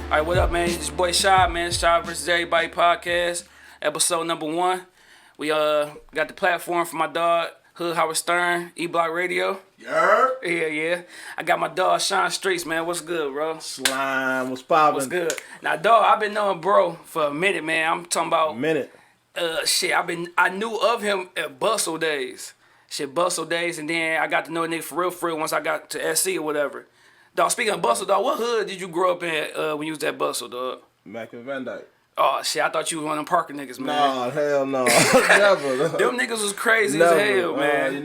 All right, what up, man? It's your boy Shad, man. Shad versus Everybody podcast, episode number 1. We got the platform for my dog Hood Howard Stern, E Block Radio. Yeah. I got my dog Sean Streets, man. What's good, bro? Slime, what's poppin'? What's good? Now, dog, I've been knowing bro for a minute, man. I'm talking about I knew of him at Bustle days. Bustle days, and then I got to know a nigga for real once I got to SC or whatever. Dog, speaking of Bustle, dog, what hood did you grow up in when you was at Bustle, dog? Back in Van Dyke. Oh, shit, I thought you was one of them Parker niggas, man. Nah, hell no. Never. Them niggas was crazy as hell, man.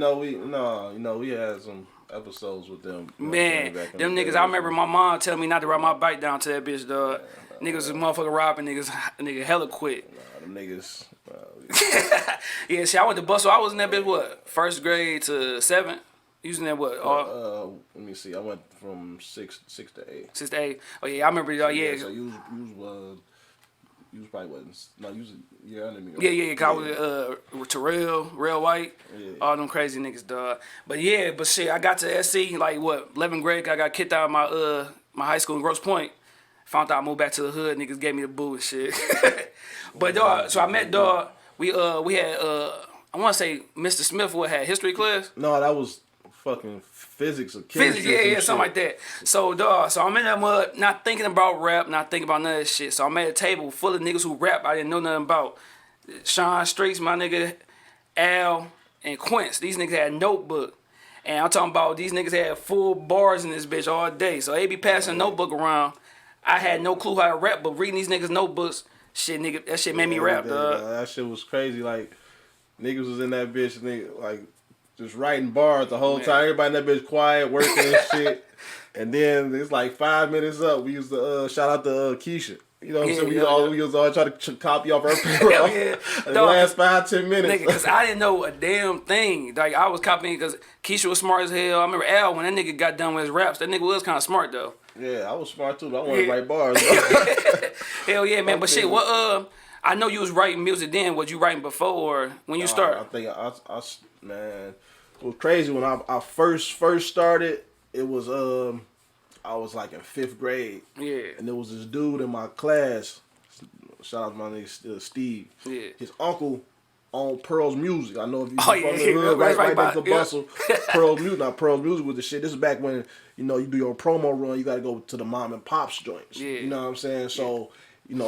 We had some episodes with them. Man, them niggas, I remember my mom telling me not to ride my bike down to that bitch, dog. Niggas was motherfucking robbing nigga hella quick. Nah, them niggas. Yeah, see, I went to Bustle. I was in that bitch, what, 1st grade to 7th? Using that what? Let me see. I went from 6 to 8. 6 to 8. Oh yeah, I remember. Yeah. So you was probably wasn't. No, you was a year under me. Right? Yeah. Cause I was Terrell, Real White, all them crazy niggas, dog. But shit, I got to SC like what 11th grade. I got kicked out of my high school in Grosse Pointe. Found out I moved back to the hood. Niggas gave me the boo and shit. But dog, so I met dog. We had I want to say Mr. Smith had history class. No, that was fucking physics or chemistry. Physics, something like that. So, dog, I'm in that mud, not thinking about rap, not thinking about none of that shit. So I'm at a table full of niggas who rap I didn't know nothing about. Sean Streets, my nigga, Al, and Quince. These niggas had a notebook. And I'm talking about these niggas had full bars in this bitch all day. So they be passing a notebook around. I had no clue how to rap, but reading these niggas' notebooks, shit, nigga, that shit made me rap, dog. That shit was crazy. Like, niggas was in that bitch, nigga, like, just writing bars the whole time. Everybody in that bitch quiet, working and shit. And then it's like 5 minutes up. We used to shout out to Keisha. You know what I'm saying? We was all trying to copy off her payroll. The last 5-10 minutes. Nigga, because I didn't know a damn thing. Like, I was copying because Keisha was smart as hell. I remember Al, when that nigga got done with his raps, that nigga was kind of smart, though. Yeah, I was smart, too, but I wanted to write bars. Hell yeah, man. But shit, what, I know you was writing music then. Was you writing before or when you start? I think man, it was crazy when I first started. It was I was like in 5th grade. Yeah. And there was this dude in my class. Shout out to my nigga Steve. Yeah. His uncle owned Pearl's Music. I know if you from the hood, right next to Bustle. Pearl's Music. Now Pearl's Music was the shit. This is back when you do your promo run. You got to go to the mom and pops joints. Yeah. You know what I'm saying? So.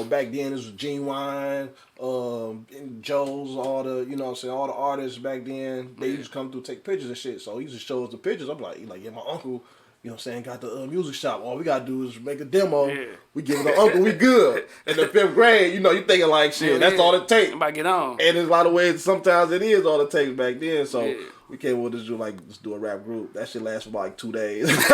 Back then this was Genuine, Joe's, all the, all the artists back then, they used to come through take pictures and shit. So he used to show us the pictures. I'm like, yeah, my uncle, got the music shop. All we gotta do is make a demo. Yeah. We give it to uncle, we good. In the 5th grade, you thinking like shit, that's all it takes. About to get on. And there's a lot of ways, sometimes it is all it takes back then. So we came with this, let's do a rap group. That shit lasts for about like 2 days.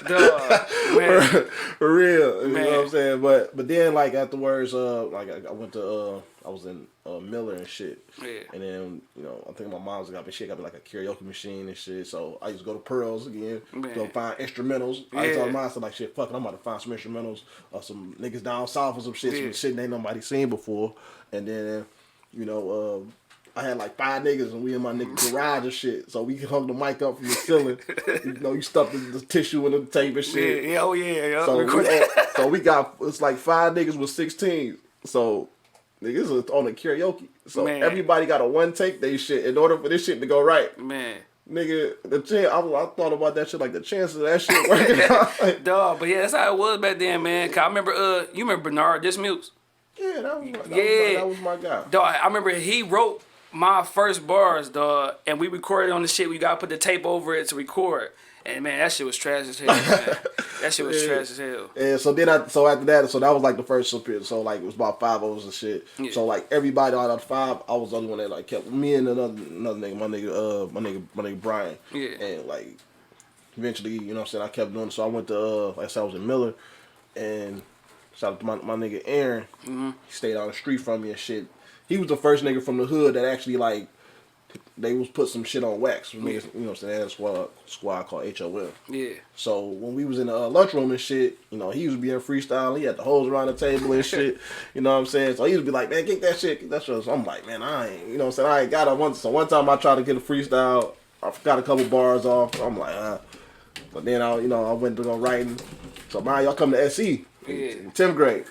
Duh, man. For real, you know what I'm saying? But then like afterwards, like I went to I was in Miller and shit. Yeah. And then I think my mom's got me like a karaoke machine and shit. So I used to go to Pearls again, go find instrumentals. I used to tell myself like shit, fuck it, I'm about to find some instrumentals or some niggas down south or some shit, some shit ain't nobody seen before. And then I had like 5 niggas and we in my nigga garage and shit. So we hung the mic up from the ceiling. You stuff the tissue in the tape and shit. Yeah. So we got, it's like 5 niggas with 16. So niggas was on the karaoke. So everybody got a one take they shit in order for this shit to go right. Man. Nigga, I thought about that shit, like the chances of that shit working out. Dog, but yeah, that's how it was back then, man. Cause I remember, you remember Bernard Dismutes? Yeah, that was my guy. Dog, I remember he wrote my first bars, dog, and we recorded on the shit. We gotta put the tape over it to record. And man, that shit was trash as hell, man. That shit was trash as hell. And so after that, so that was like the first period. So like it was about 5 of us and shit. Yeah. So like everybody out of 5, I was the only one that like kept me and another nigga, my nigga Brian. Yeah. And like eventually, I kept doing it. So I went to like I said, I was in Miller, and shout out to my nigga Aaron. Mm-hmm. He stayed down the street from me and shit. He was the first nigga from the hood that actually like they was put some shit on wax. Niggas, they had a squad called HOL. Yeah. So when we was in the lunchroom and shit, he was being freestyle. He had the hoes around the table and shit. You know what I'm saying? So he would be like, man, get that shit. So I'm like, man, I ain't, I ain't got it. So one time I tried to get a freestyle. I forgot a couple bars off. I'm like, But then I went to go writing. So now y'all come to SC. Yeah. 10th grade.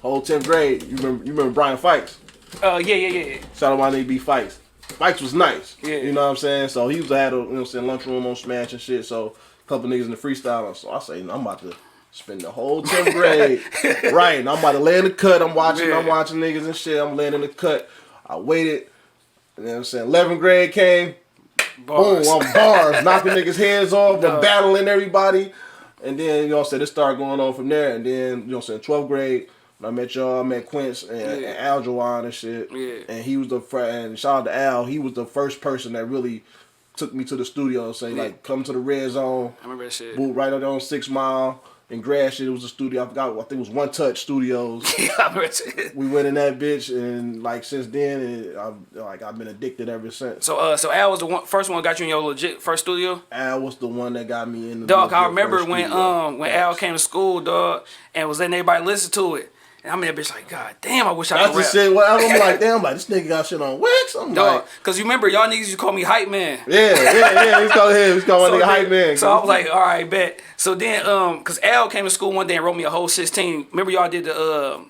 Whole 10th grade. You remember Brian Fikes? Yeah. Shout out my nigga B Fikes. Fikes was nice. Yeah. You know what I'm saying? So he was had a lunchroom on Smash and shit. So a couple niggas in the freestyle. So I say, I'm about to spend the whole 10th grade writing. I'm about to lay in the cut. I'm watching niggas and shit. I'm laying in the cut. I waited. You know what I'm saying? 11th grade came. Bars. Boom, I'm bars. Knocking niggas' heads off. I'm battling everybody. And then, you know what I'm saying, it started going on from there. And then, you know what I'm saying, 12th grade, when I met y'all, I met Quince and Al Jawan and shit. Yeah. And he was and shout out to Al, he was the first person that really took me to the studio and say, like, come to the Red Zone. I remember that shit. Boot right on 6 Mile. In Grass shit, it was a studio. I forgot. I think it was One Touch Studios. Yeah, I remember that shit. We went in that bitch, and like since then, I've been addicted ever since. So Al was the first one that got you in your legit first studio. Al was the one that got me in the dog. I remember when studio. Al came to school, dog, and was letting everybody listen to it. And I'm in that bitch like, God damn, I wish I could rap. That's the shit. Well, I'm like, damn, like this nigga got shit on wax. I'm dog, like, cause you remember y'all niggas used to call me hype man. Yeah. He's calling my nigga hype man. So I was like, all right, bet. So then, cause Al came to school one day and wrote me a whole 16. Remember y'all did the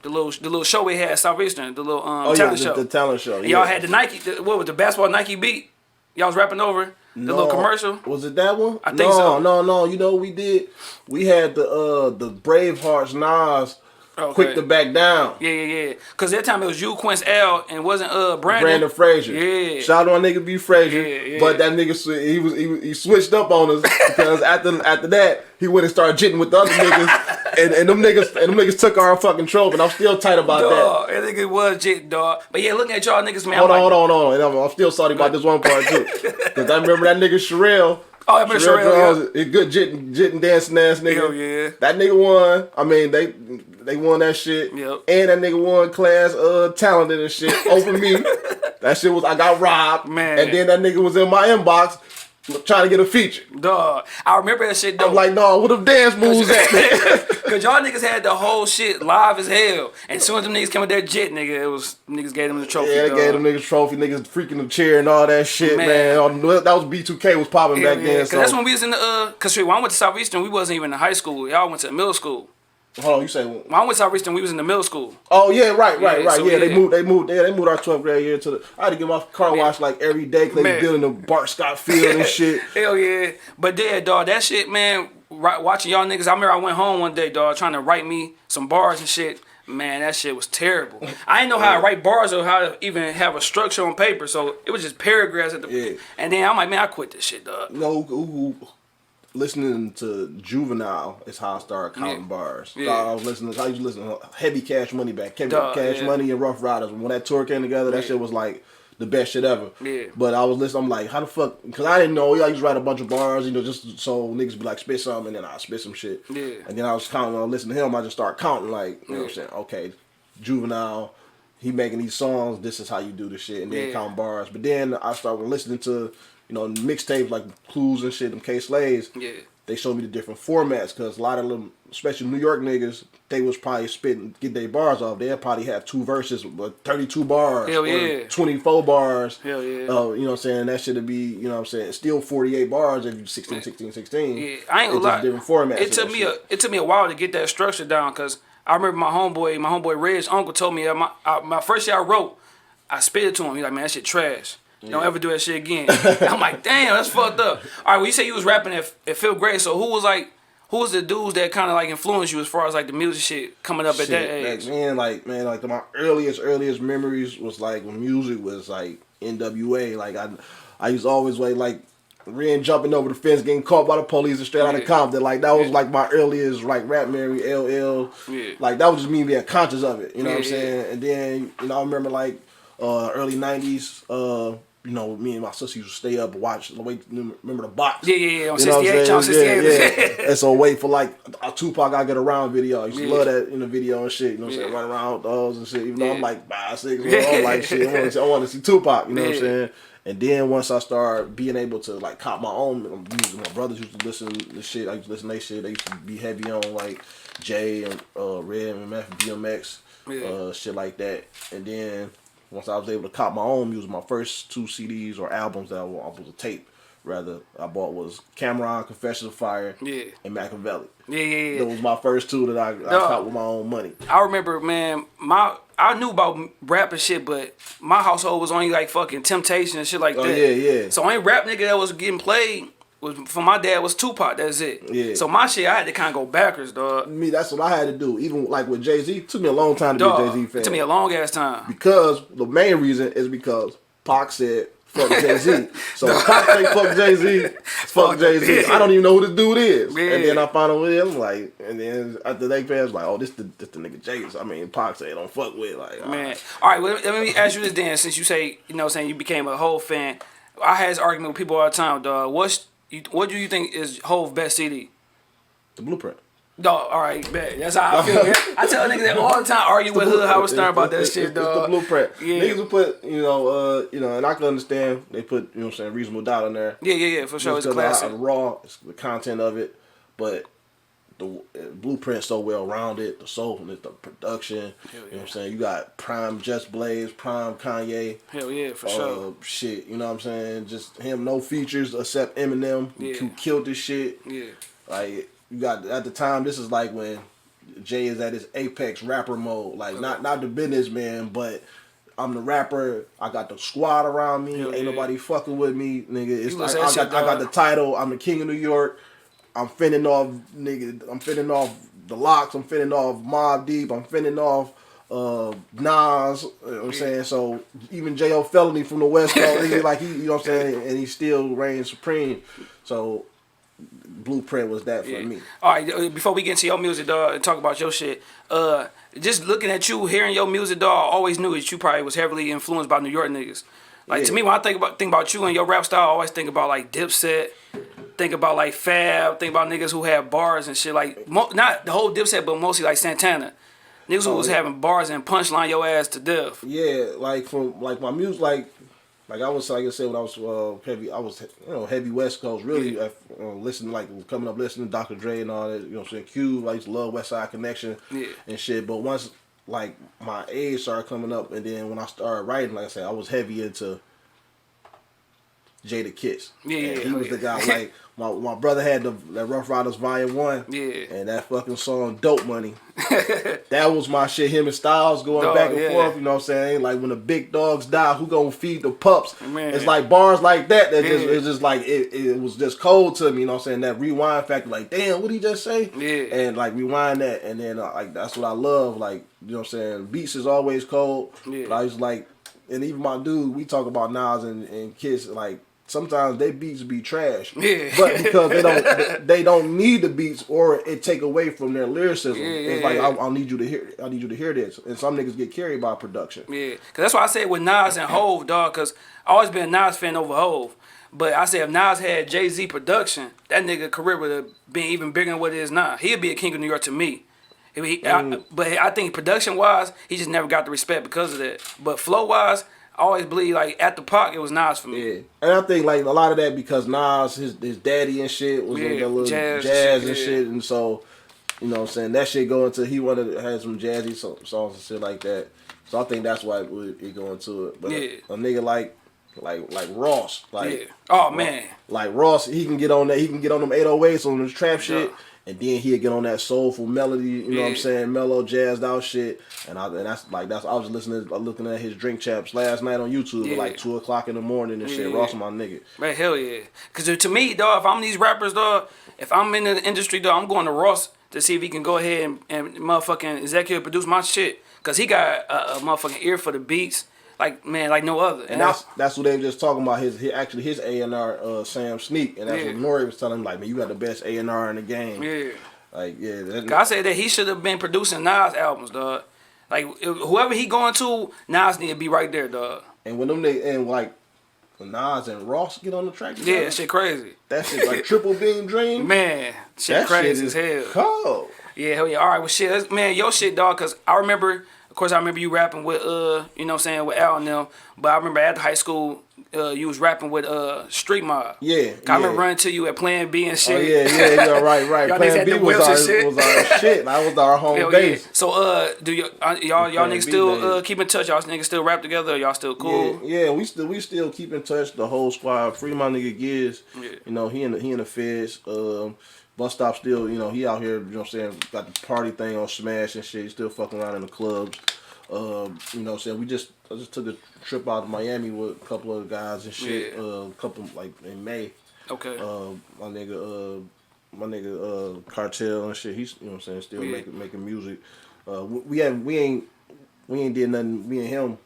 little show we had at Southeastern, the little talent show. The talent show. And y'all had the Nike, what was the basketball Nike beat? Y'all was rapping over the little commercial. Was it that one? I think so. No. You know what we did? We had the Bravehearts Nas. Okay. Quick to back down. Yeah. Cause that time it was you, Quince, L, and wasn't Brandon Frazier. Yeah. Shout out my nigga B Frazier. Yeah. But that nigga he switched up on us because after that he went and started jitting with the other niggas and them niggas took our fucking trope and I'm still tight about that. I think it was jitting, dog. But yeah, looking at y'all niggas, man. Hold on. And I'm still salty about this one part too. Cause I remember that nigga Sherelle. Oh, I remember Sherelle. Yeah. A good jitting dancing ass nigga. Hell yeah. That nigga won. I mean they won that shit. Yep. And that nigga won class talented and shit over me. That shit was, I got robbed. Man. And then that nigga was in my inbox trying to get a feature. Dog. I remember that shit though. I'm like, no, what them dance moves at? Cause y'all niggas had the whole shit live as hell. And as soon as them niggas came with that jit, niggas gave them the trophy. Yeah, they gave them niggas trophy, niggas freaking the chair and all that shit, man. That was B2K was popping back then. Cause that's when we was in the cause when I went to Southeastern, we wasn't even in high school. Y'all went to middle school. Hold on, you say when I went to Southeastern, we was in the middle school. Oh yeah, right. So, They moved our 12th grade year to the. I had to get my car washed like every day because they was building the Bart Scott Field and shit. Hell yeah, but yeah, dog, that shit, man. Watching y'all niggas, I remember I went home one day, dog, trying to write me some bars and shit. Man, that shit was terrible. I didn't know how to write bars or how to even have a structure on paper, so it was just paragraphs at the. And then I'm like, man, I quit this shit, dog. No, listening to Juvenile is how I started counting bars. Yeah. I used to listen to Heavy Cash Money back. Cash Money and Rough Riders. When that tour came together, that shit was like the best shit ever. Yeah. But I was listening, I'm like, how the fuck? Because I didn't know. I used to write a bunch of bars, just so niggas be like, spit something, and then I spit some shit. Yeah. And then I was counting, when I listened to him, I just started counting, like, you know what I'm saying? Okay, Juvenile, he making these songs, this is how you do the shit, and then count bars. But then I started listening to, mixtapes like Clues and shit, them K-Slaves. Yeah. They showed me the different formats because a lot of them, especially New York niggas, they was probably spitting, get their bars off. They'd probably have 2 verses, but 32 bars. Hell yeah. 24 bars. Hell yeah. You know what I'm saying? That should be, you know what I'm saying, still 48 bars if you 16. Yeah, I ain't gonna lie. Different formats. It took me a while to get that structure down because I remember my homeboy Red's uncle told me my first year I wrote, I spit it to him. He like, man, that shit trash. Don't ever do that shit again. I'm like, damn, that's fucked up. All right, well, you say you was rapping at 5th grade, so who was the dudes that kind of like influenced you as far as like the music shit coming up at that age? My earliest memories was like when music was like NWA. Like I used to always like Ren jumping over the fence, getting caught by the police and straight out of Compton. Like that was like my earliest like rap memory, LL. Yeah. Like that was just me being conscious of it. You know what I'm saying? And then I remember like early '90s. Me and my sister used to stay up and watch. Remember the box? Yeah. On 68. And so wait for like a Tupac I Get Around video. I used to love that in the video and shit. You know what I'm saying? Running around with those and shit. Even though I'm like 5, 6, I'm like shit. I want to see Tupac. You know what I'm saying? And then once I started being able to like cop my own music, my brothers used to listen to shit. I used to listen to their shit. They used to be heavy on like Jay and Red and DMX, shit like that. And then once I was able to cop my own music, my first 2 CDs or albums that I was a tape rather I bought was Cameron, Confessions of Fire, and Machiavelli. Yeah. Those was my first two that I caught with my own money. I remember, man, I knew about rap and shit, but my household was only like fucking Temptation and shit like that. Yeah. So only rap nigga that was getting played was for my dad was Tupac. That's it. Yeah. So my shit, I had to kind of go backwards, dog. Me, that's what I had to do. Even like with Jay-Z, it took me a long time to be a Jay-Z fan. It took me a long ass time. Because the main reason is because Pac said fuck Jay-Z. So Pac say fuck Jay-Z, fuck Jay-Z. I don't even know who this dude is. Yeah. And then I found out who it is. I'm like, and then after they passed, like, oh, this the nigga Jay. I mean, Pac said don't fuck with. Like, man. All right, well, let me ask you this then. Since you say, saying you became a Hov fan, I had this argument with people all the time, dog. What do you think is Hov's best CD? The Blueprint. Dog, all right, bet. That's how I feel. I tell niggas that all the time, argue with Hood Howard Stern about that shit, dog. It's the Blueprint. Yeah. Niggas will put, and I can understand they put, Reasonable Doubt in there. Yeah, for sure. It's a classic. Raw, it's the content of it, but the Blueprint's so well rounded. The soulfulness, the production. Hell yeah. You know what I'm saying? You got prime Just Blaze, prime Kanye. Hell yeah, for sure. Shit, you know what I'm saying? Just him, no features except Eminem, who killed this shit. Yeah. Like, you got, at the time, this is like when Jay is at his apex rapper mode. Like, not the businessman, but I'm the rapper. I got the squad around me. Ain't nobody fucking with me, nigga. It's like, I got the title. I'm the king of New York. I'm fending off, nigga. I'm fending off the Locks. I'm fending off Mobb Deep. I'm fending off Nas. You know what I'm saying? So even J.O. Felony from the West Coast, nigga, like, he, you know what I'm saying? And he still reigns supreme. So Blueprint was that for me. All right, before we get into your music, dog, and talk about your shit, just looking at you, hearing your music, dog, I always knew that you probably was heavily influenced by New York niggas. Like, to me, when I think about you and your rap style, I always think about, like, Dipset, think about, like, Fab, think about niggas who have bars and shit. Like, not the whole Dipset, but mostly, like, Santana. Niggas who was having bars and punchline your ass to death. Yeah, like, from, like, my music, like I was, like I said, when I was heavy, I was, heavy West Coast, really, listening, like, coming up listening to Dr. Dre and all that, you know what I'm saying, Cube, I used to love West Side Connection and shit, but once, like, my age started coming up, and then when I started writing, like I said, I was heavy into Jada Kiss. Yeah, he was the guy, like, my brother had that Rough Riders Volume 1. Yeah. And that fucking song, Dope Money. That was my shit. Him and Styles going back and forth, you know what I'm saying? Like, when the big dogs die, who gonna feed the pups? Man. It's like bars like that it's just like, it was just cold to me, you know what I'm saying? That rewind factor, like, damn, what'd he just say? Yeah. And, like, rewind that, and then, like, that's what I love. Like, you know what I'm saying? Beats is always cold. Yeah. But I was like, and even my dude, we talk about Nas and Kiss, like, sometimes they beats be trash, but because they don't need the beats or it take away from their lyricism. It's like I need you to hear this, and some niggas get carried by production. Yeah, cause that's why I say with Nas and Hov, dog. Cause I always been a Nas fan over Hov, but I say if Nas had Jay-Z production, that nigga career would have been even bigger than what it is now. He'd be a king of New York to me. But I think production wise, he just never got the respect because of that. But flow wise, I always believe, like, at the Pac, it was Nas for me. Yeah. And I think, like, a lot of that because Nas, his daddy and shit was like that little jazz and shit. And so, you know what I'm saying, that shit go into, he wanted to have some jazzy songs and shit like that. So I think that's why it go into it. But a nigga like Ross, like, oh, man. Like, Ross, he can get on that, he can get on them 808s on this trap shit. And then he'd get on that soulful melody, you know what I'm saying, mellow, jazzed out shit. And I was just looking at his drink chaps last night on YouTube at like 2 o'clock in the morning and shit. Ross my nigga. Man, hell yeah. Cause to me, dog, if I'm these rappers, dog, if I'm in the industry, dog, I'm going to Ross to see if he can go ahead and motherfucking executive produce my shit. Cause he got a motherfucking ear for the beats. Like, man, like no other. And that's what they were just talking about, his A&R, Sam Sneak. And that's what Nori was telling him, like, man, you got the best A&R in the game. Yeah. Like, yeah. I said that he should have been producing Nas albums, dog. Like, whoever he going to, Nas need to be right there, dog. And when when Nas and Ross get on the track together, that shit crazy. That shit like Triple Beam Dream. Man, shit crazy as hell. Cold. Yeah, hell yeah. All right, well, shit, man, your shit, dog, because I remember of course, I remember you rapping with you know what I'm saying, with Al and them. But I remember after high school, you was rapping with Street Mob. Yeah. I remember running to you at Plan B and shit. Oh yeah, right. Y'all niggas Plan had B the was whips and our shit. shit. That was our home Hell base. yeah. So do y'all niggas still days. keep in touch? Y'all niggas still rap together? Or y'all still cool? Yeah, we still keep in touch. The whole squad. Free my nigga Giz. Yeah. You know, he in the feds. Bus stop still, you know, he out here, you know what I'm saying, got the party thing on Smash and shit. He still fucking around in the clubs. You know what I'm saying, I just took a trip out to Miami with a couple of guys and shit. Yeah. A couple, like, in May. Okay. My nigga Cartel and shit, he's, you know what I'm saying, still making music. We ain't did nothing, me and him,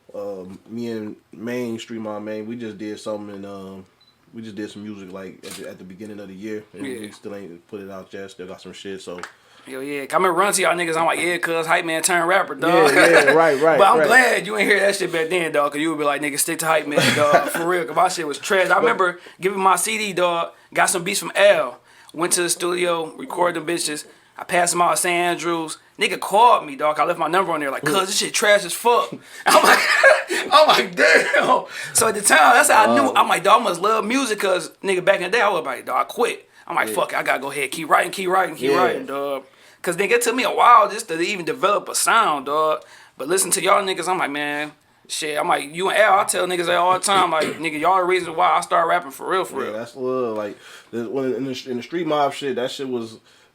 me and Main, Street My Main, we just did something and, we just did some music like at the beginning of the year, and we still ain't put it out yet. Still got some shit, so. Yo, yeah. I'm gonna run to y'all niggas. I'm like, yeah, cuz Hype Man turned rapper, dog. Yeah, right. But I'm glad you ain't hear that shit back then, dog, cause you would be like, nigga, stick to Hype Man, dog, for real. Cause my shit was trash. I remember giving my CD, dog. Got some beats from L. Went to the studio, recorded them bitches. I passed them out at St. Andrews. Nigga called me, dog. I left my number on there, like, cuz this shit trash as fuck. I'm like, damn. So at the time, that's how I knew. I'm like, dog, I must love music, cause nigga back in the day, I was like, dog, I quit. I'm like, fuck it, I gotta go ahead, keep writing, dog. Cause nigga, it took me a while just to even develop a sound, dog. But listen to y'all niggas, I'm like, man, shit. I'm like, you and Al, I tell niggas that all the time, like, nigga, y'all the reason why I started rapping for real. Yeah, that's like when in the street mob shit.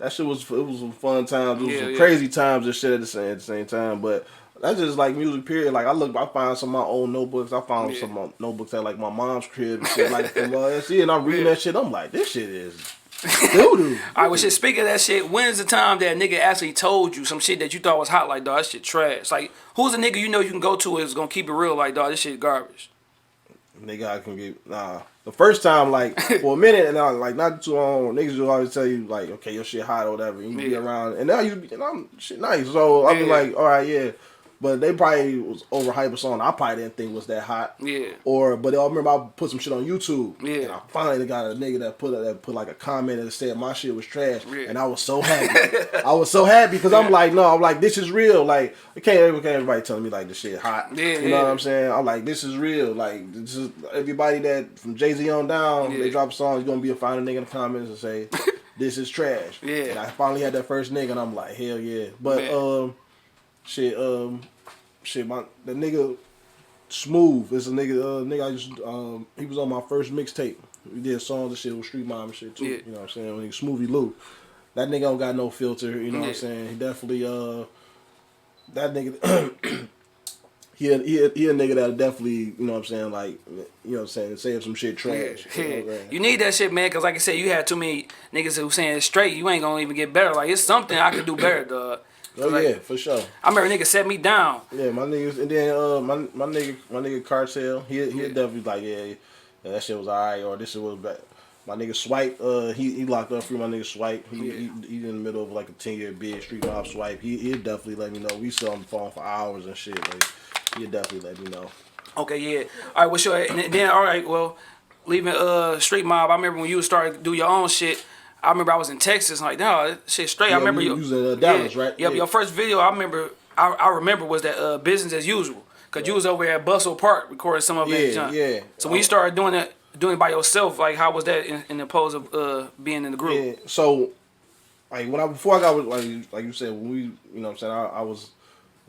It was some fun times. It was some crazy times and shit at the same time. But that's just like music period. Like I find some of my old notebooks. I found some of my notebooks at like my mom's crib and shit like from LSE, and I'm reading that shit. I'm like, this shit is doo-doo. Alright, well shit, speaking of that shit, when's the time that nigga actually told you some shit that you thought was hot, like, dog, that shit trash? Like, who's the nigga you know you can go to is gonna keep it real, like, dog, this shit garbage? Nigga, I can get the first time, like, for a minute, and I like not too long. Niggas will always tell you like, okay, your shit hot or whatever. You be around, and now I'm shit nice. So I be like, all right, yeah. But they probably was overhyped a song I probably didn't think was that hot. Yeah. But I remember I put some shit on YouTube. Yeah. And I finally got a nigga that put like a comment that said my shit was trash. Yeah. And I was so happy. I was so happy because I'm like, this is real. Like, can't everybody telling me like this shit hot. Yeah, you know what I'm saying? I'm like, this is real. Like, this is everybody that from Jay-Z on down, they drop a song, you're gonna be a fine nigga in the comments and say, this is trash. Yeah. And I finally had that first nigga and I'm like, hell yeah. But the nigga Smooth is a nigga I used he was on my first mixtape. We did songs and shit with Street Mom and shit too. You know what I'm saying? When he Smoothie Lou. That nigga don't got no filter, you know what I'm saying? He definitely that nigga he a nigga that definitely, you know what I'm saying, like, you know what I'm saying, say some shit trash. You need that shit, man, cause like I said, you had too many niggas who saying straight, you ain't gonna even get better. Like, it's something I could do better, dog. Oh like, yeah, for sure. I remember niggas set me down. Yeah, my niggas, and then my nigga Cartel, he definitely like, yeah, that shit was alright, or this shit was bad. My nigga Swipe, he locked up for my nigga Swipe. He in the middle of like a 10-year bid, Street Mob Swipe. He definitely let me know. We still on the phone for hours and shit. Like, he definitely let me know. Okay, yeah. All right, well, sure. And then, all right, well, leaving Street Mob. I remember when you started to do your own shit. I remember I was in Texas, like, no, shit straight. Yeah, I remember you was in Dallas, right? Yep, your first video I remember was that Business as Usual. Cause you was over at Bustle Park recording some of it. Yeah. So when you started doing it by yourself, like, how was that in the pose of being in the group? Yeah. So, like, before I got with, like you said, when we, you know what I'm saying, I was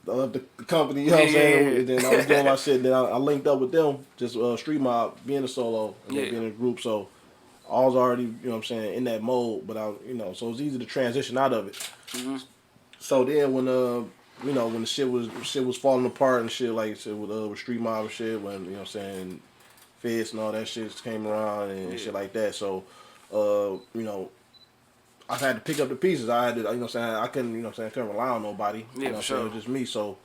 the company, you know what I'm saying, and then I was doing my shit, and then I linked up with them, just Street Mob being a solo and then being in a group. So I was already, you know what I'm saying, in that mode, but so it was easy to transition out of it. Mm-hmm. So then when when the shit was falling apart and shit, like shit with Street Mob and shit, when, you know what I'm saying, Feds and all that shit came around and shit like that. So I had to pick up the pieces. I had to, you know what I'm saying, I couldn't, you know what I'm saying, I couldn't rely on nobody. You know what I'm saying, it was just me. So,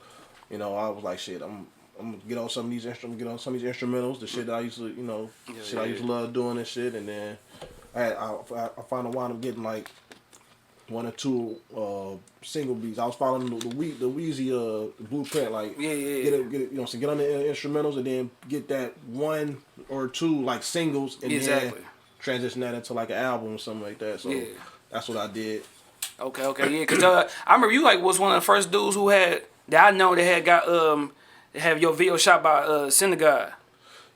I was like, shit, I'm gonna get on some of these instrumentals, the shit that I used to, I used to love doing and shit. And then I finally wound up getting like one or two single beats. I was following the Wheezy blueprint, like get it, you know, so get on the instrumentals and then get that one or two like singles and then transition that into like an album or something like that. So that's what I did. Okay, yeah, cause I remember you like was one of the first dudes who had that I know they had got they have your video shot by Synagogue.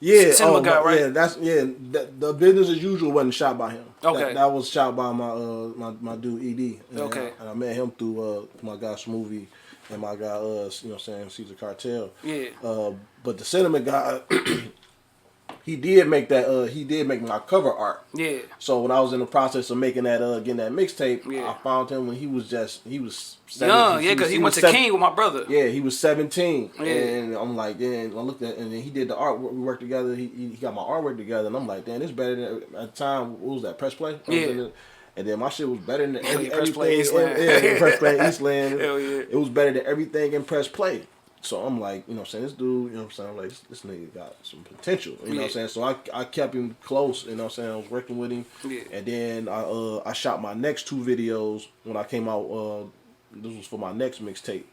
Yeah, Cinema guy, right? Yeah, the business as usual wasn't shot by him. Okay. That was shot by my dude ED. Okay. And I met him through my guy Smoothie and my guy Caesar Cartel. Yeah. But the cinema guy, he did make my cover art. Yeah. So when I was in the process of making that getting that mixtape, Yeah. I found him when he was 17, young, yeah, because he went to King with my brother. Yeah, he was 17, yeah. and I'm like, then I looked at, and then he did the art. We worked together. He got my artwork together, and I'm like, damn, this better than at the time. What was that, Press Play? Yeah. And then my shit was better than everything. Press Play Eastland. Yeah, Press Play Eastland. Hell yeah. It was better than everything in Press Play. So I'm like, you know what I'm saying, this dude, you know what I'm saying, I'm like, this nigga got some potential, you know what I'm saying? So I kept him close, you know what I'm saying, I was working with him. Yeah. And then I shot my next 2 videos when I came out, this was for my next mixtape.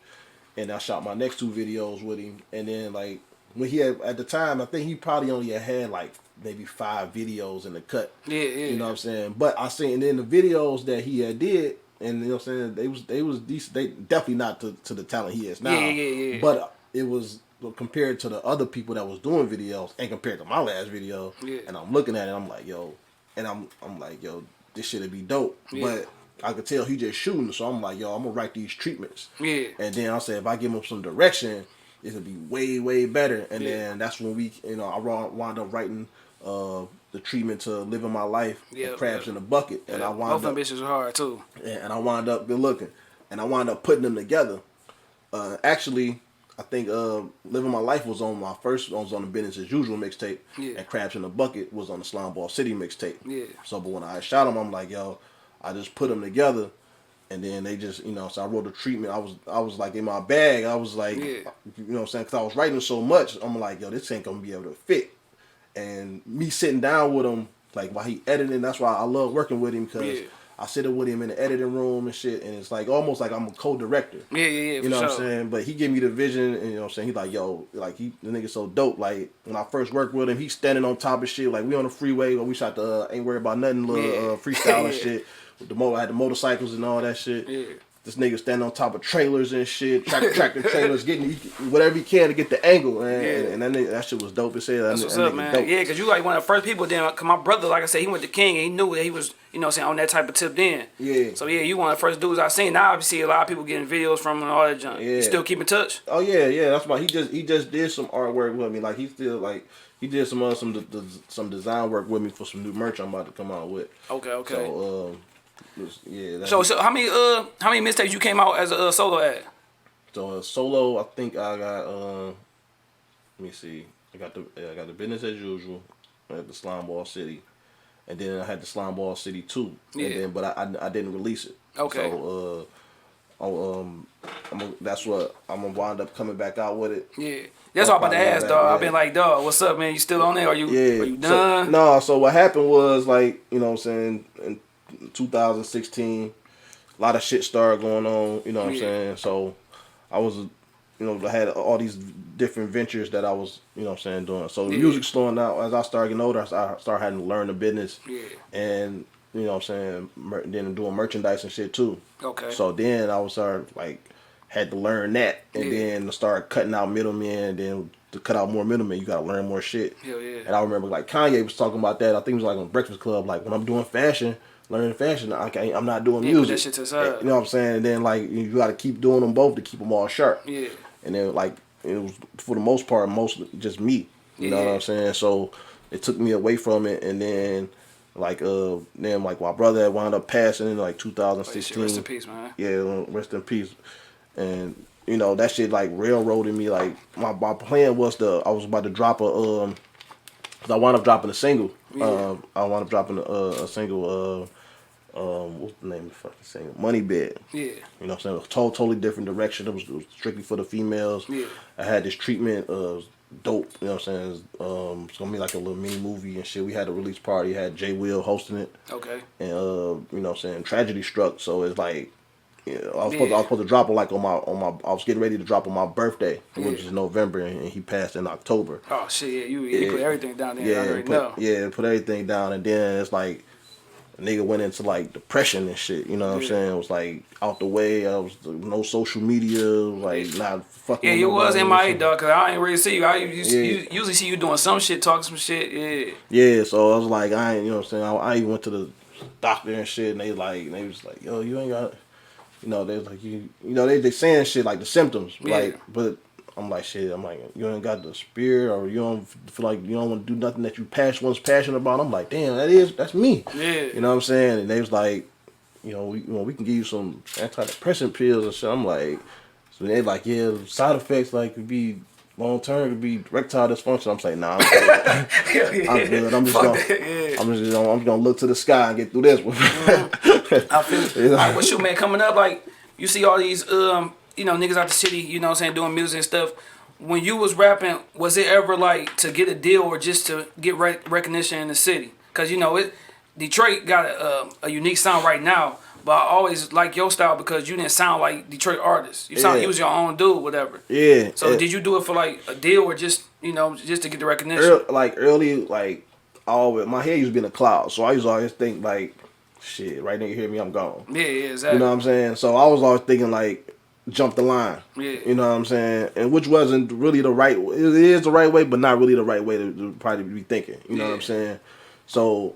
And I shot my next 2 videos with him. And then like, when he had, at the time, I think he probably only had like maybe 5 videos in the cut. Yeah. You know what I'm saying? But I seen, and then the videos that he had did, and you know what I'm saying, they was decent. They definitely not to the talent he is now. Yeah. But it was compared to the other people that was doing videos, and compared to my last video. Yeah. And I'm looking at it, I'm like, yo, and I'm like, yo, this shit'd be dope. Yeah. But I could tell he just shooting, so I'm like, yo, I'm gonna write these treatments. Yeah. And then I said, if I give him some direction, it'll be way better. And then that's when we, you know, I wound up writing the treatment to Living My Life, and Crabs in a Bucket, and I wound both up, both bitches are hard too. and I wound up good looking, and I wound up putting them together. Actually, I think Living My Life was on my first, was on the Business as Usual mixtape, and Crabs in a Bucket was on the Slime Ball City mixtape. Yeah. So, but when I shot them, I'm like, yo, I just put them together. And then they just, you know, so I wrote a treatment. I was like in my bag. I was like, you know what I'm saying? Because I was writing so much. I'm like, yo, this ain't going to be able to fit. And me sitting down with him, like while he editing, that's why I love working with him, because I sit with him in the editing room and shit. And it's like almost like I'm a co-director. Yeah. You know what I'm saying? But he gave me the vision, and you know what I'm saying? He's like, yo, like the nigga's so dope. Like when I first worked with him, he's standing on top of shit. Like we on the freeway, or we shot the Ain't Worried About Nothing little freestyle and shit. I had the motorcycles and all that shit. Yeah. This nigga standing on top of trailers and shit, tractor trailers, getting whatever he can to get the angle, man. And that shit was dope as hell. That's what's up, man. Dope. Yeah, because you like one of the first people. Then, cause my brother, like I said, he went to King and he knew that he was, you know what I'm saying, on that type of tip then. Yeah. So yeah, you one of the first dudes I seen. Now I see a lot of people getting videos from him and all that junk. Yeah. You still keep in touch? Oh yeah. That's why he just did some artwork with me. Like he still like. He did some design work with me for some new merch I'm about to come out with. Okay. So So how many mixtapes you came out as a solo at? So solo, I think I got let me see, I got the Business as Usual, I had the Slime Ball City, and then I had the Slime Ball City 2. Yeah. And then, but I didn't release it. Okay. So that's what I'm gonna wind up coming back out with it. Yeah. That's all I'm about to ask, dog. I've been like, dog, what's up, man? You still on there? Are you done? So what happened was, like, you know what I'm saying, in 2016, a lot of shit started going on, you know what I'm saying? So I was, you know, I had all these different ventures that I was, you know what I'm saying, doing. So the music's slowing down. As I started getting older, I started having to learn the business. Yeah. And, you know what I'm saying, then doing merchandise and shit too. Okay. So then I was had to learn that, and then start cutting out middlemen, and then to cut out more middlemen, you gotta learn more shit. Hell yeah. And I remember like Kanye was talking about that. I think it was like on Breakfast Club, like when I'm doing fashion, learning fashion, I'm not doing music. Put that shit to the side. You know what I'm saying? And then like you gotta keep doing them both to keep them all sharp. Yeah. And then like it was for the most part mostly just me. You know what I'm saying? So it took me away from it, and then like my brother had wound up passing in like 2016. Rest in peace, man. Yeah, rest in peace. And you know that shit like railroaded me. Like my plan was I was about to drop cause I wound up dropping a single. Yeah. I wound up dropping a single. What's the name of the fucking single? Money Bed. Yeah. You know what I'm saying? It was totally different direction. It was strictly for the females. Yeah. I had this treatment dope. You know what I'm saying? It's gonna be like a little mini movie and shit. We had a release party. Had Jay Will hosting it. Okay. And you know what I'm saying? Tragedy struck. So it's like. Yeah, I was supposed to drop it like on my I was getting ready to drop on my birthday, which is November, and he passed in October. Oh shit! Yeah, you put everything down there. Yeah, put everything down, and then it's like nigga went into like depression and shit. You know what I'm saying? It was like out the way. I was no social media. Like not fucking. Yeah, you was MIA, dog. Cause I ain't really see you. I usually see you doing some shit, talking some shit. Yeah. Yeah. So I was like, I ain't. You know what I'm saying? I even went to the doctor and shit, and they was like, yo, you ain't got. You know, they was like you know they saying shit like the symptoms, like, but I'm like shit. I'm like, you ain't got the spirit, or you don't feel like you don't want to do nothing that you once passionate about. I'm like, damn, that's me. Yeah. You know what I'm saying? And they was like, you know, we can give you some antidepressant pills and shit. I'm like, so they like, yeah, side effects like could be long term, could be erectile dysfunction. I'm saying, nah, I'm good. I'm good. I'm just gonna look to the sky and get through this one. I feel it. Like, what you, man, coming up, like, you see all these, you know, niggas out the city, you know what I'm saying, doing music and stuff. When you was rapping, was it ever, like, to get a deal or just to get recognition in the city? Because, you know, Detroit got a unique sound right now, but I always like your style because you didn't sound like Detroit artists. You sound, you was your own dude, whatever. Yeah. So did you do it for, like, a deal or just, you know, just to get the recognition? Early, always, my head used to be in the clouds, so I used to always think, like, shit, right now you hear me, I'm gone. Yeah, exactly. You know what I'm saying? So I was always thinking like, jump the line. Yeah. You know what I'm saying? And which wasn't really the right. It is the right way, but not really the right way to probably be thinking. You know what I'm saying? So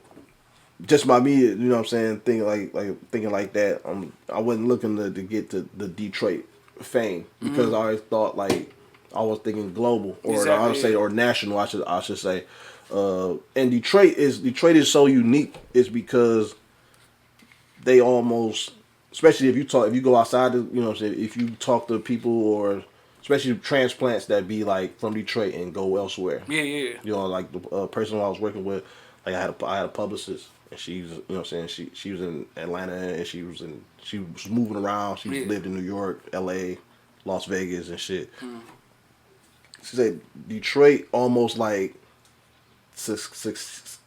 just by me, you know what I'm saying, thinking like that. I wasn't looking to get to the Detroit fame because I always thought like I was thinking global or I would say or national. I should say. And Detroit is so unique. Is because they almost, especially if you go outside, you know what I'm saying, if you talk to people or especially transplants that be like from Detroit and go elsewhere. Yeah. You know, like the person I was working with, like I had a publicist and she was, you know what I'm saying, she was in Atlanta and she was moving around. She lived in New York, LA, Las Vegas and shit. She said Detroit almost like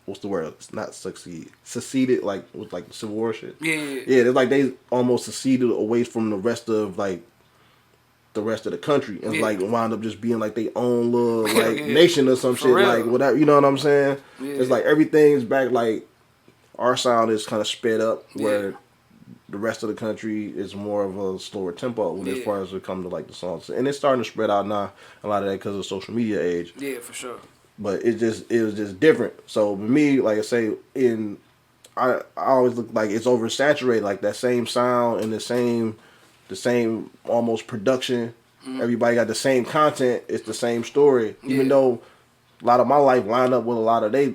what's the word? It's not seceded like with like the Civil War shit. Yeah. It's like they almost seceded away from the rest of the country and like wound up just being like their own little like nation or some shit like whatever. You know what I'm saying? Yeah. It's like everything's back. Like our sound is kind of sped up where the rest of the country is more of a slower tempo as far as it comes to like the songs, and it's starting to spread out now. A lot of that because of social media age. Yeah, for sure. But it was just different. So for me, like I say, I always look like it's oversaturated, like that same sound and the same almost production. Everybody got the same content. It's the same story, even though a lot of my life lined up with a lot of they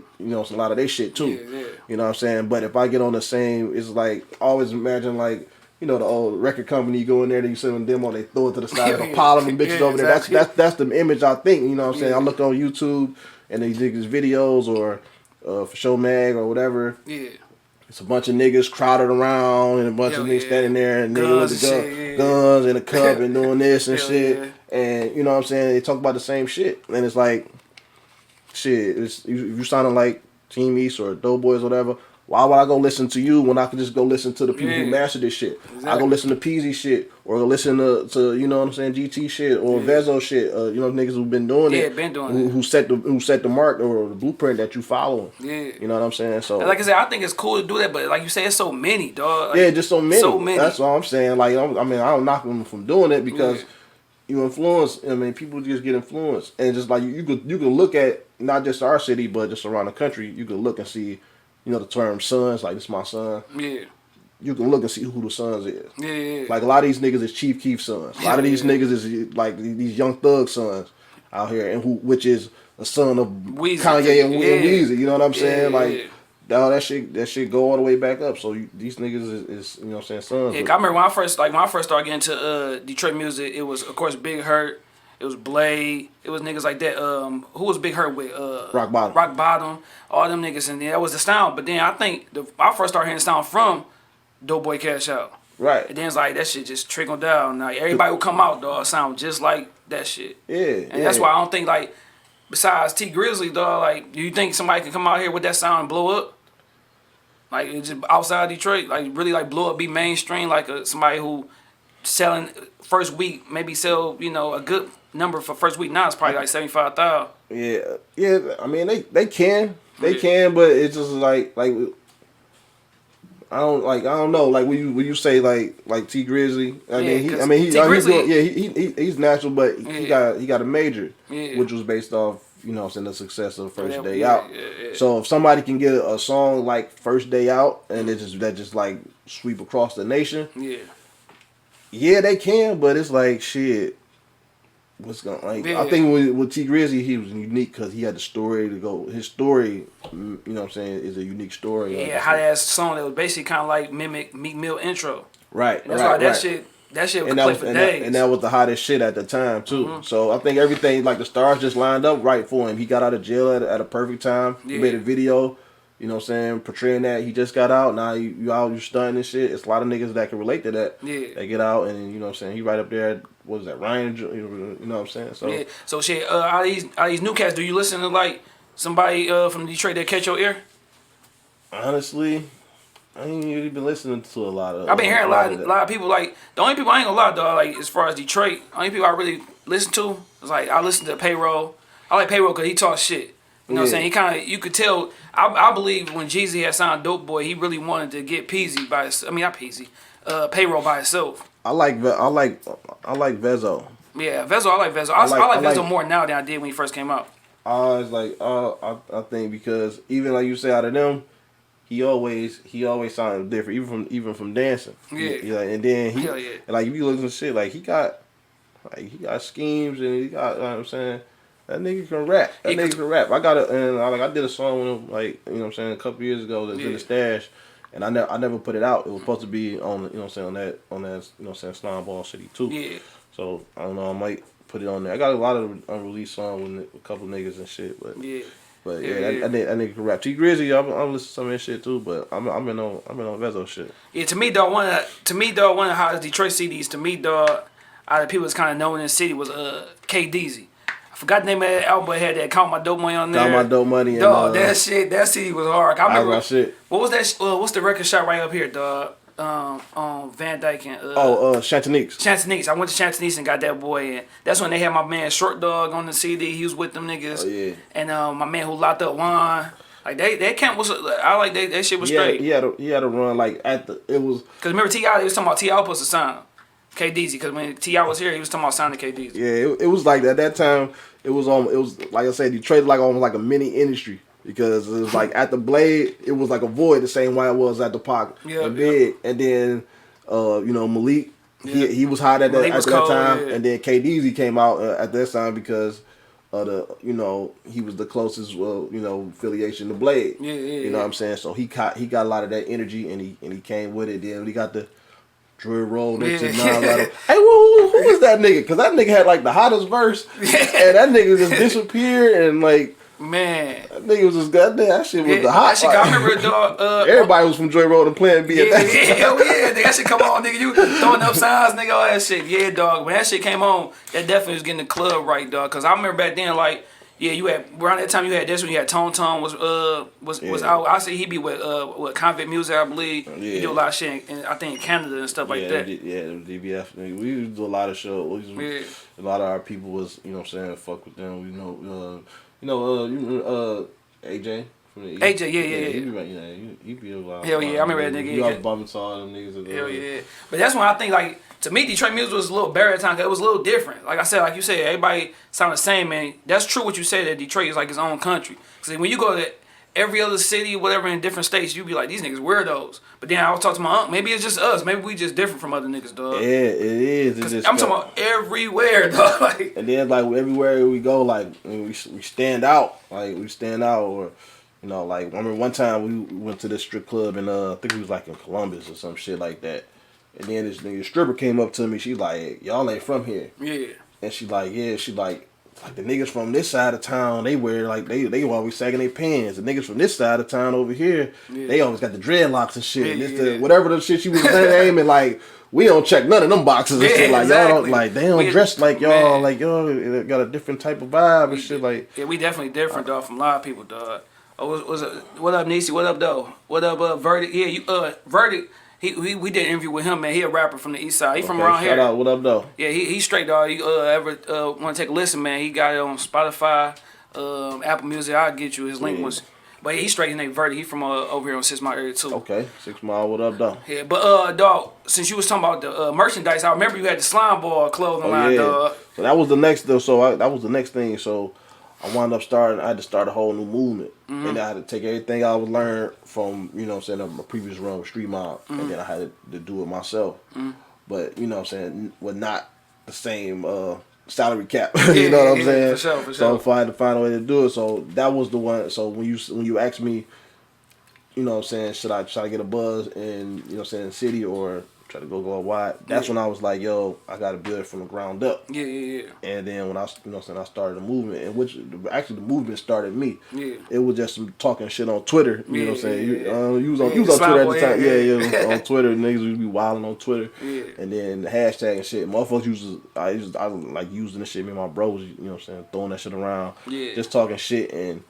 shit too. Yeah. You know what I'm saying? But if I get on the same, it's like I always imagine like. You know the old record company, you go in there, then you sit on demo, they throw it to the side, a pile of them bitches over there. That's the image I think. You know what I'm saying? I look on YouTube and they niggas videos or for Show Mag or whatever. Yeah. It's a bunch of niggas crowded around and a bunch of niggas standing there and niggas with the guns and a cup and doing this and shit. Yeah. And you know what I'm saying? They talk about the same shit. And it's like, shit, if you sounding like Team East or Doughboys or whatever, why would I go listen to you when I could just go listen to the people who mastered this shit? Exactly. I go listen to Peasy shit or go listen to you know what I'm saying, GT shit or Vezo shit. You know niggas who've been doing it. Who set the mark or the blueprint that you following. Yeah. You know what I'm saying? So like I said, I think it's cool to do that, but like you say, it's so many, dog. Like, just so many. That's all I'm saying. Like I don't knock them from doing it because you influence. I mean, people just get influenced, and just like you could look at not just our city but just around the country. You could look and see. You know the term sons, like this my son. Yeah. You can look and see who the sons is. Yeah. Like a lot of these niggas is Chief Keef's sons. A lot of these niggas is like these Young Thug sons out here, and which is a son of Weezy. Kanye and Weezy. You know what I'm saying? Like that shit go all the way back up. So these niggas is you know what I'm saying sons. Yeah, I remember when I first started getting into Detroit music, it was of course Big Hurt. It was Blade. It was niggas like that. Who was Big Hurt with? Rock Bottom. Rock Bottom. All them niggas, and that was the sound. But then I think I first started hearing the sound from Doughboy Cash Out. Right. And then it's like that shit just trickled down. Like everybody would come out, dog, sound just like that shit. Yeah. And that's why I don't think like besides T Grizzly, dog, like do you think somebody can come out here with that sound and blow up? Like it's just outside Detroit, like really like blow up, be mainstream, like somebody who selling first week maybe sell a good number for first week. Now it's probably like 75,000. Yeah. I mean they can, but it's just like I don't know. Like when you say like T Grizzly, he's natural, but he got a major, which was based off the success of First Day Out. Yeah. So if somebody can get a song like First Day Out and that just like sweep across the nation, yeah, they can. But it's like shit. What's going I think with T Grizzly he was unique because he had the story to go. His story, is a unique story. Yeah, hot ass song that was basically kind of like mimic Meek Mill intro. Right. And that's why that shit would play for days. And that was the hottest shit at the time too. Mm-hmm. So I think everything like the stars just lined up right for him. He got out of jail at a perfect time. Yeah. He made a video. Portraying that he just got out. Now you out, you stunting and shit. It's a lot of niggas that can relate to that. Yeah. They get out and he right up there. What was that, Ryan? You know what I'm saying? So yeah. So shit. Out of these new cats, do you listen to like somebody from Detroit that catch your ear? Honestly, I ain't really been listening to a lot of. I've been hearing a lot of people like the only people I ain't gonna lie though. Like as far as Detroit, only people I really listen to is like I listen to Payroll. I like Payroll because he talks shit. You know what I'm saying? He kind of, you could tell. I believe when Jeezy had signed Dope Boy, he really wanted to get Peasy by his, not Peasy, Payroll by himself. I like Vezo. Yeah, Vezo. I like Vezo. I like Vezo more now than I did when he first came out. I think because even like you say, out of them, he always sounded different, even from dancing. Yeah. And then like if you listen to shit, like he got schemes and he got, you know what I'm saying. That nigga can rap. I did a song with him, like, a couple years ago that's in the stash, and I never put it out. It was supposed to be on, on that Slime Ball City too. Yeah. So I don't know, I might put it on there. I got a lot of unreleased songs with a couple niggas and shit, but that nigga can rap. T Grizzly, I'm listening to some of that shit too, but I'm in on Vezo shit. Yeah, to me, dog, one of the hottest Detroit CDs. To me, dog, out of people that's kind of known in the city was KDZ. Forgot the name of that album, but had that Count My Dope Money on there. Count My Dope Money. Dog, that CD was hard. I remember. Shit. What was that? What's the record shop right up here, dog? Van Dyke and Chantonique's. Chantonique's. I went to Chantonique's and got that boy in. That's when they had my man Short Dog on the CD. He was with them niggas. Oh yeah. And my man who locked up Juan. Like that camp was. I like that shit was straight. He had a run like it was. Cause remember T.I. He was talking about T.I. was supposed to sign KDZ. Because when T.I. was here, he was talking about signing KDZ. Yeah, it was like that. At that time. It was like I said, Detroit like almost like a mini industry because it was like at the Blade, it was like a void the same way it was at the Park. Yeah, Big. And then Malik, he was hot at that time, and then KDZ came out at that time because of he was the closest affiliation to Blade. Yeah. You know what I'm saying? So he got a lot of that energy and he came with it. Then we got the Drew rolled into Hey, who was that nigga? Because that nigga had like the hottest verse, and that nigga just disappeared and like. Man, that nigga was just goddamn. That shit was the hot. I remember, dog. Everybody was from Joy Road and Plan B. Hell yeah, nigga, that shit come on, nigga. You throwing up signs, nigga, all that shit. Yeah, dog. When that shit came on, that definitely was getting the club right, dog. Cause I remember back then, like. Yeah, you had around that time. You had this one. You had Tone was out. I say he be with Convict Music, I believe. Yeah. He do a lot of shit, and I think in Canada and stuff like that. DBF. We used to do a lot of shows. A lot of our people was, fuck with them. AJ. AJ, yeah. He be a lot. Hell yeah, I remember that nigga. He was bumping to all them niggas. Hell yeah. But that's when I think, like, to me, Detroit music was a little better at the time because it was a little different. Like I said, like you said, everybody sound the same, man. That's true what you said, that Detroit is like its own country. Because when you go to every other city, whatever, in different states, you be like, these niggas weirdos. But then I was talking to my aunt, maybe it's just us. Maybe we just different from other niggas, dog. Yeah, it is. I'm talking about everywhere, dog. Like, and then, like, everywhere we go, like, we stand out. Like, we stand out, or... like, I remember one time we went to this strip club and I think it was like in Columbus or some shit like that. And then this nigga stripper came up to me. She like, hey, y'all ain't from here. Yeah. And she like, the niggas from this side of town, they wear like they always sagging their pants. The niggas from this side of town over here, they always got the dreadlocks and shit. And whatever the shit she was naming, like, we don't check none of them boxes and shit. Like, y'all don't, like, they don't dress like y'all. Man. Like, y'all got a different type of vibe and shit. Like, yeah, we definitely different, dog, from a lot of people, dog. Oh, what up, Niecy? What up, though? What up, Verdict? Yeah, Verdict. We did an interview with him, man. He a rapper from the East Side. He from around here. Shout out. What up, though? Yeah, he straight, dog. You ever want to take a listen, man? He got it on Spotify, Apple Music. I'll get you his link once. But he straight named Verdi. He from over here on 6 Mile area too. Okay, 6 Mile. What up, though? Yeah, but dog, since you was talking about the merchandise, I remember you had the Slime Ball clothing line, dog. So that was the next though. So that was the next thing. So I wound up starting. I had to start a whole new movement, and I had to take everything I was learned from my previous run with Street Mob, and then I had to do it myself. But with not the same salary cap. You know what I'm saying? For sure. So if I had to find a way to do it, so that was the one. So when you asked me, should I try to get a buzz in city or try to go wide? That's when I was like, yo, I got to build it from the ground up. Yeah. And then when I started the movement, and which actually the movement started me. Yeah. It was just some talking shit on Twitter. You know what I'm saying? You was on Twitter at the time. Yeah, on Twitter. Niggas would be wilding on Twitter. Yeah. And then the hashtag and shit. Motherfuckers I like using the shit. Me and my bros, throwing that shit around. Yeah. Just talking shit and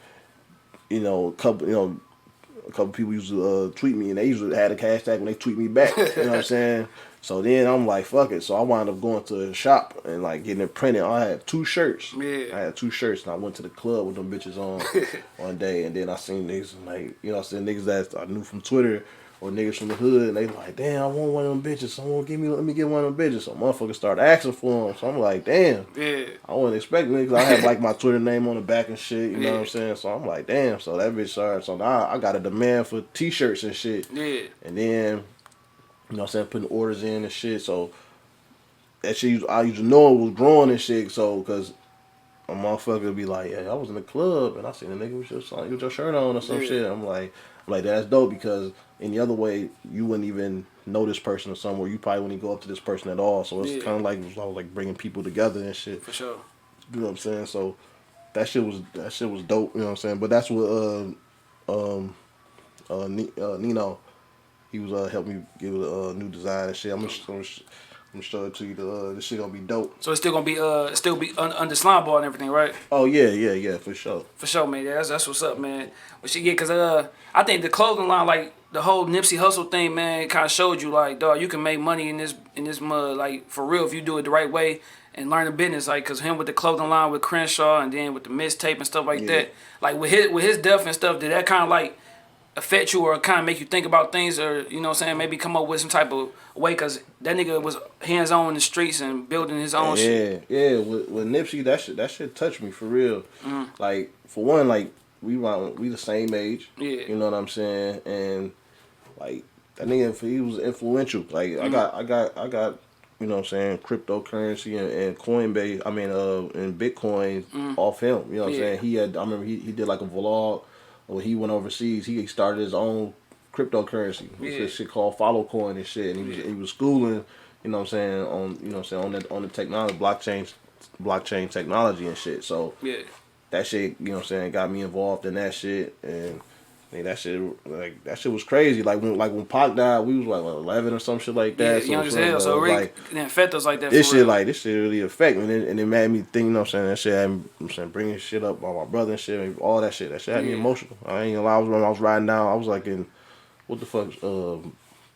a couple people used to tweet me, and they usually had a hashtag when they tweet me back. You know what I'm saying? So then I'm like, fuck it. So I wound up going to a shop and like getting it printed. I had 2 shirts. Yeah. I had 2 shirts, and I went to the club with them bitches on one day, and then I seen niggas like, niggas that I knew from Twitter or niggas from the hood, and they like, damn, I want one of them bitches. Someone let me get one of them bitches. So motherfuckers started asking for them. So I'm like, damn. Yeah. I wasn't expecting it because I had like my Twitter name on the back and shit. You know what I'm saying? So I'm like, damn. So that bitch started. So now I got a demand for t-shirts and shit. Yeah. And then, putting orders in and shit. So that shit, I used to know it was growing and shit. So, because a motherfucker would be like, yeah, I was in the club and I seen a nigga with your shirt on or some shit. I'm like, that's dope, because any other way you wouldn't even know this person or somewhere. You probably wouldn't go up to this person at all. So it's kind of like, I was like bringing people together and shit. For sure. You know what I'm saying? So that shit was dope. You know what I'm saying? But that's what Nino, he was helping me give it a new design and shit. I'm gonna show it to you. This shit gonna be dope. So it's still gonna be under Slime Ball and everything, right? Oh yeah, for sure. For sure, man. That's what's up, man. But shit, yeah, cause I think the clothing line, like the whole Nipsey Hussle thing, man, kind of showed you like, dog, you can make money in this mud, like for real, if you do it the right way and learn the business, like, cause him with the clothing line with Crenshaw and then with the mixtape and stuff like that, like with his death and stuff, did that kind of like affect you or kind of make you think about things, or you know what I'm saying, maybe come up with some type of way, because that nigga was hands on in the streets and building his own shit. Yeah, with Nipsey, that shit touched me for real. Like, for one, like we the same age. Yeah. You know what I'm saying? And like that nigga, he was influential. Like I got you know what I'm saying, cryptocurrency and Coinbase, and Bitcoin off him. You know what I'm saying? I remember he did like a vlog when he went overseas. He started his own cryptocurrency. It's this shit called Follow Coin and shit. And he was schooling, you know what I'm saying, on the technology, blockchain technology and shit. So that shit, you know what I'm saying, got me involved in that shit. And that shit was crazy. Like when Pac died, we was like 11 or some shit like that. Yeah, young as hell. So it really didn't affect us like that. This shit really affect me, and it made me think. You know what I'm saying? That shit had me, bringing shit up about my brother and shit, all that shit. That shit had me emotional. I ain't gonna lie. When I was riding down, I was like in, what the fuck,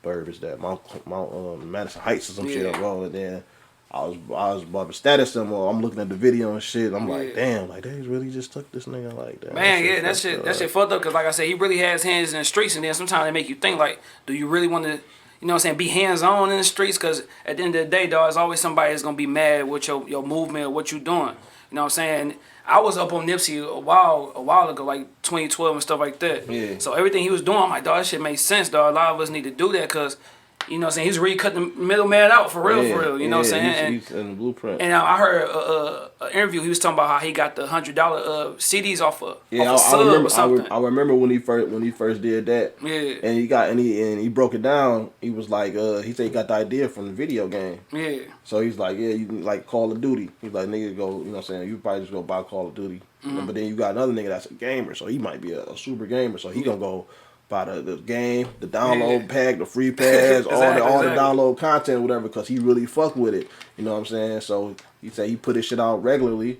burb is that? Mount Madison Heights or some shit. I'm rolling. Then I was about to status symbol. I'm looking at the video and shit. I'm like, damn, like they really just took this nigga like that. Man, that shit fucked up, because like I said, he really has hands in the streets, and then sometimes they make you think like, do you really want to, you know what I'm saying, be hands on in the streets? Because at the end of the day, dog, there's always somebody that's gonna be mad with your movement or what you doing. You know what I'm saying? I was up on Nipsey a while ago, like 2012 and stuff like that. Yeah. So everything he was doing, I'm like, dog, that shit makes sense, dog. A lot of us need to do that, because you know what I'm saying, he's really cutting the middleman out for real, you know what I'm saying? He's in the blueprint. And I heard an interview, he was talking about how he got the $100 CDs off of sub or something. I remember when he first did that. Yeah. And he broke it down. He was like, he said he got the idea from the video game. Yeah. So he's like, yeah, you can like Call of Duty. He's like, nigga, go, you know what I'm saying, you probably just go buy Call of Duty. But then you got another nigga that's a gamer, so he might be a super gamer, so he gonna go by the game, the download pack, the free pass, all the download content, whatever, because he really fuck with it. You know what I'm saying? So he said he put his shit out regularly.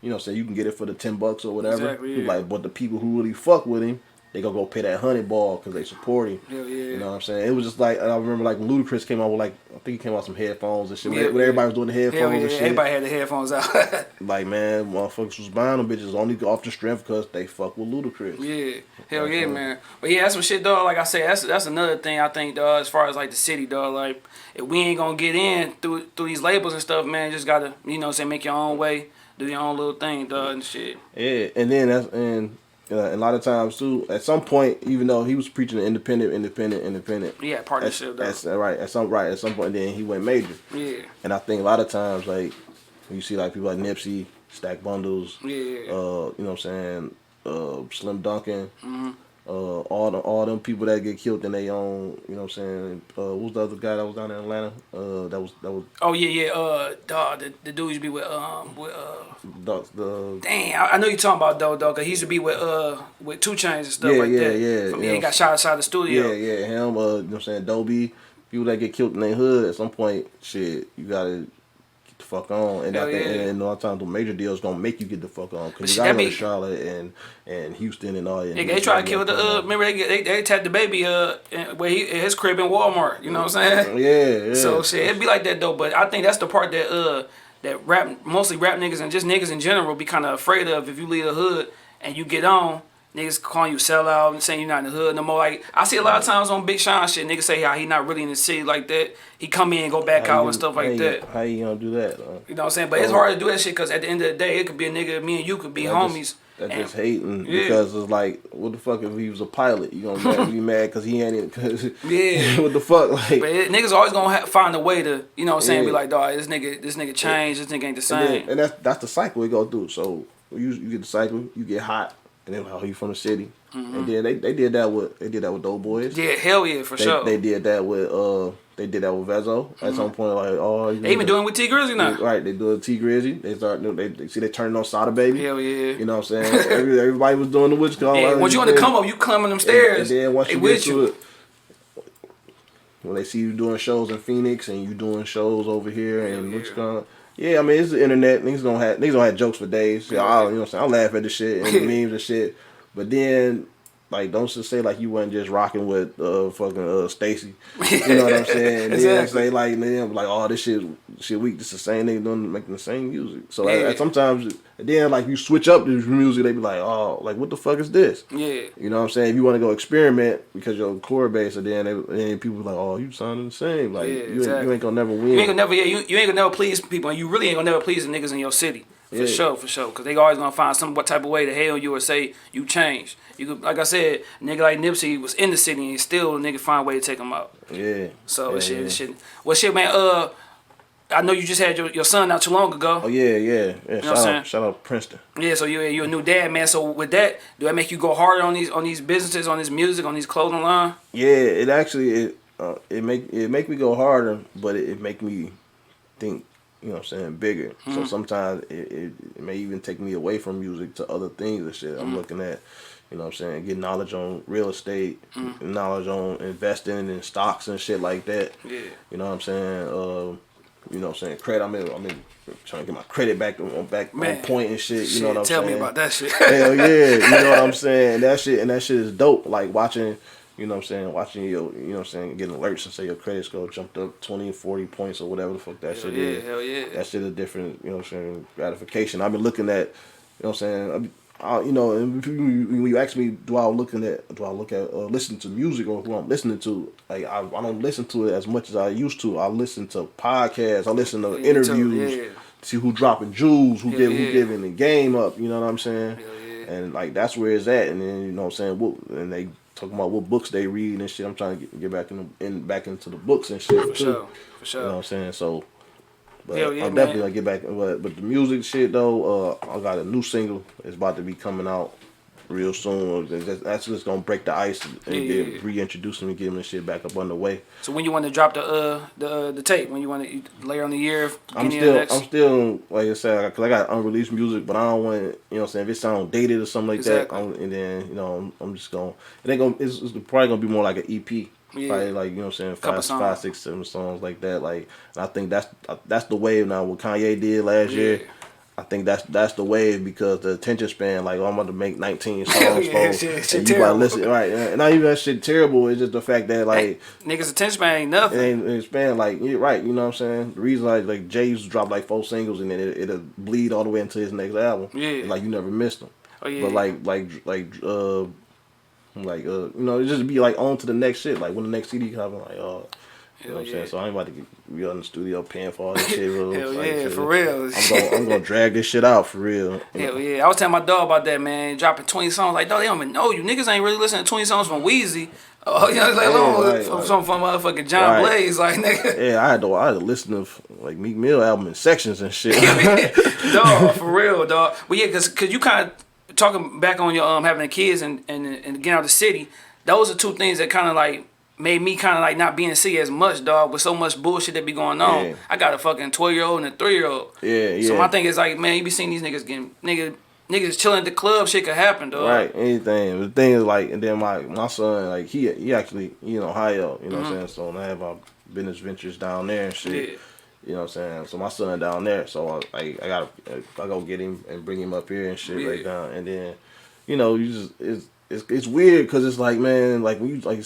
You know, so you can get it for the $10 or whatever. Exactly, like, but the people who really fuck with him, they gonna go pay that $100 because they support him. Hell yeah. You know what I'm saying? It was just like, I remember like when Ludacris came out with like, I think he came out with some headphones and shit. Yeah, when everybody was doing the headphones and shit. Everybody had the headphones out. Like, man, motherfuckers was buying them bitches only off the strength because they fuck with Ludacris. Yeah, hell yeah, man. But yeah, that's some shit, dog. Like I said, that's another thing I think, dog. As far as like the city, dog. Like if we ain't gonna get in through these labels and stuff, man, just gotta make your own way, do your own little thing, dog, and shit. Yeah, and then a lot of times too. At some point, even though he was preaching independent. Yeah, partnership. That's right. At some point, then he went major. Yeah. And I think a lot of times, like when you see like people like Nipsey, Stack Bundles. Yeah. You know what I'm saying? Slim Duncan. Mm-hmm. All them people that get killed in their own, you know what I'm saying? What was the other guy that was down in Atlanta? That was. Oh yeah. Dog, the dude used to be with Dang, I know you're talking about dog, cause he used to be with 2 Chainz and stuff like that. Yeah. He got shot outside the studio. Yeah. Him. You know what I'm saying? Dobie. People that get killed in their hood at some point, shit, you gotta get the fuck on. And I think, and a lot of times the major deals gonna make you get the fuck on, cause you gotta go to Charlotte and Houston and all that. They tried to kill the remember they attacked the baby where his crib in Walmart. You know what I'm saying? Yeah. So shit, it be like that though. But I think that's the part that mostly rap niggas and just niggas in general be kind of afraid of. If you leave the hood and you get on, niggas calling you sellout and saying you're not in the hood no more. Like I see a lot of times on Big Sean shit, niggas say how he not really in the city like that. He come in and go back out and stuff like that. How you gonna do that? You know what I'm saying? But it's hard to do that shit because at the end of the day, it could be a nigga, me and you could be homies. That's just hating because it's like, what the fuck if he was a pilot? You gonna be mad because he ain't cause what the fuck? Like, but niggas always gonna find a way to, you know what I'm saying, be like, dog, this nigga changed, this nigga ain't the same. And that's the cycle we go through. So you get the cycle, you get hot, and then how you from the city, and then they did that with Dope Boys. Yeah, hell yeah, for sure. They did that with Vezzo at some point. Like, they even doing it with T Grizzly now. Right, they do it with T Grizzly. They turning on Sada Baby. Hell yeah. You know what I'm saying? Everybody was doing the witch call. Yeah, once you on the come up, you climbing them stairs. And then once you get to it, when they see you doing shows in Phoenix and you doing shows over here and what's going on. Yeah, I mean, it's the internet. Niggas don't have jokes for days. You know what I'm saying? I'll laugh at the shit and the memes and shit. But then, like, don't just say like you wasn't just rocking with fucking Stacy. You know what I'm saying? Exactly. Then say like oh, this shit weak. This the same nigga doing making the same music. So sometimes then like you switch up the music, they be like, oh, like what the fuck is this? Yeah. You know what I'm saying? If you want to go experiment because you're core base, and then people be like, oh, you sounding the same. Like you ain't gonna never win. You ain't gonna never please people, and you really ain't gonna never please the niggas in your city. For sure. Because they always gonna find what type of way to hell you or say you changed. You could, like I said, nigga like Nipsey was in the city and still a nigga find a way to take him out. Yeah. So shit. Well, shit, man. I know you just had your son not too long ago. Oh yeah. You know shout out Princeton. Yeah, so you a new dad, man. So with that, do that make you go harder on these businesses, on this music, on these clothing line? Yeah, it actually it make me go harder, but it make me think. You know what I'm saying, bigger. So sometimes it may even take me away from music to other things and shit. I'm looking at, you know what I'm saying, getting knowledge on real estate, knowledge on investing in stocks and shit like that. Yeah. You know what I'm saying? You know what I'm saying? Credit. I'm in trying to get my credit back on point and shit. You know what I'm saying? Tell me about that shit. Hell yeah. You know what I'm saying? That shit is dope. Like watching. You know what I'm saying? Watching your, you know what I'm saying, getting alerts and say your credit score jumped up 20, 40 points or whatever the fuck that shit is. Hell yeah. That shit is different, you know what I'm saying, gratification. I've been looking at, you know what I'm saying, you know, and when you ask me, do I listen to music or who I'm listening to, like, I don't listen to it as much as I used to. I listen to podcasts, I listen to interviews, see who dropping jewels, who giving the game up, you know what I'm saying? And, like, that's where it's at. And then, you know what I'm saying, and they talking about what books they read and shit. I'm trying to get back back into the books and shit. For sure. You know what I'm saying? So, but Hell yeah, I'm definitely gonna get back. But the music shit though, I got a new single. It's about to be coming out real soon. That's just gonna break the ice and reintroduce him and get him and shit back up underway. So when you want to drop the tape? When you want to later on the year? I'm still like I said, cause I got unreleased music, but I don't want, you know what I'm saying, if it sound dated or something like that, and then, you know, I'm just gonna, it's probably gonna be more like an EP. Yeah. Probably like, you know what I'm saying, five, 6, 7 songs like that. Like, and I think that's the wave now. What Kanye did last year, I think that's the wave because the attention span, like, oh, I'm about to make 19 songs, yeah, folks, shit and you terrible. gotta listen, right? And not even that shit terrible. It's just the fact that like niggas attention span ain't it nothing. ain't it's span like you're right. You know what I'm saying? The reason like Jay used to drop like 4 singles and then it'll bleed all the way into his next album. Yeah. And, like you never missed them. Oh yeah. But you know, it just be like on to the next shit. Like when the next CD comes, I'm like, oh. You know what I'm saying? So I ain't about to be in the studio paying for all this shit. Hell like, yeah, for real. I'm gonna drag this shit out for real. Hell yeah. I was telling my dog about that, man. Dropping 20 songs. Like, dog, they don't even know you. Niggas ain't really listening to 20 songs from Weezy. Oh, you know, it's like, from motherfucking John Blaze. Like, nigga. Yeah, I had to listen to, like, Meek Mill album in sections and shit. Dog, for real, dog. Well, yeah, cause you kind of, talking back on your having the kids and getting out of the city, those are two things that kind of, like, made me kind of like not be in the city as much, dog, with so much bullshit that be going on. Yeah. I got a fucking 12-year-old and a 3-year-old. Yeah. So my thing is like, man, you be seeing these niggas getting niggas chilling at the club, shit could happen, dog. Right, anything. The thing is like, and then my son, like he actually, you know, Ohio, you know what I'm saying. So I have my business ventures down there and shit. Yeah. You know what I'm saying. So my son down there, so I go get him and bring him up here and shit like that. And then, you know, you just it's weird because it's like, man, like when you when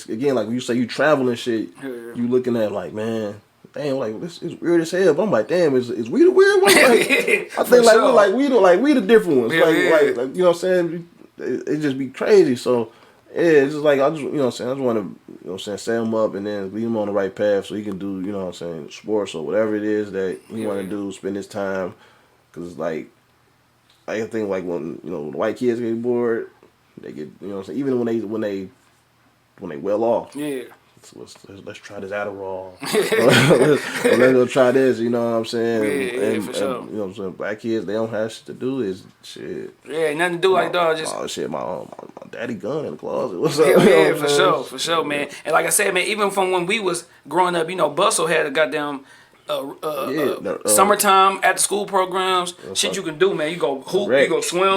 you say you travel and shit, you looking at like, man, damn, like this is weird as hell. But I'm like, damn, is we the weird ones? Like, I think like we the different ones. Like you know what I'm saying? It just be crazy. So yeah, it's just like I just, you know what I'm saying, I just want to, you know what I'm saying, set him up and then lead him on the right path so he can do, you know what I'm saying, sports or whatever it is that he want to do, spend his time. Because like I think like when, you know, the white kids get bored, they get, you know what I'm saying, even when they well off. Yeah. Let's try this Adderall. let's go try this, you know what I'm saying? Yeah, for sure. And, you know what I'm saying? Black kids, they don't have shit to do. Is shit. Yeah, nothing to do like dog. Just shit. My daddy gun in the closet. What's up? Yeah, for sure, man. And like I said, man, even from when we was growing up, you know, Bustle had a goddamn summertime after school programs. Shit you can do, man. You go hoop, you go swim.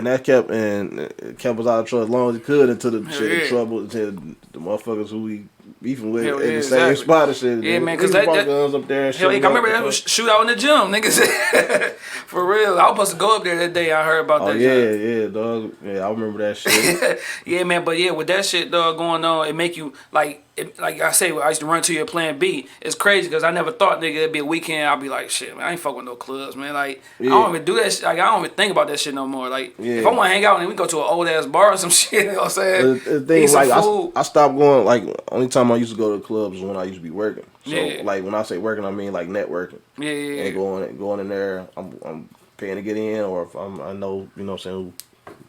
That kept us out of trouble as long as it could until the shit in trouble, until the motherfuckers who we beefing with in the same spot and shit. Yeah, man, because that guns up there and shit. I remember that was shootout in the gym, niggas. For real, I was supposed to go up there that day. I heard about that. Yeah, dog. Yeah, I remember that shit. Yeah, man, but yeah, with that shit, dog, going on, it make you like I say, I used to run to your plan B. It's crazy because I never thought, nigga, it'd be a weekend. I'll be like, shit, man, I ain't fuck with no clubs, man. Like, I don't even do that shit. Like, I don't even think about that shit no more. Like, if I want to hang out and we go to an old ass bar or some shit, you know what I'm saying? The thing is, like, I stopped going. Like, only time I used to go to clubs is when I used to be working. So, like, when I say working, I mean like networking. Yeah. And going in there, I'm paying to get in, or if I know, you know what I'm saying,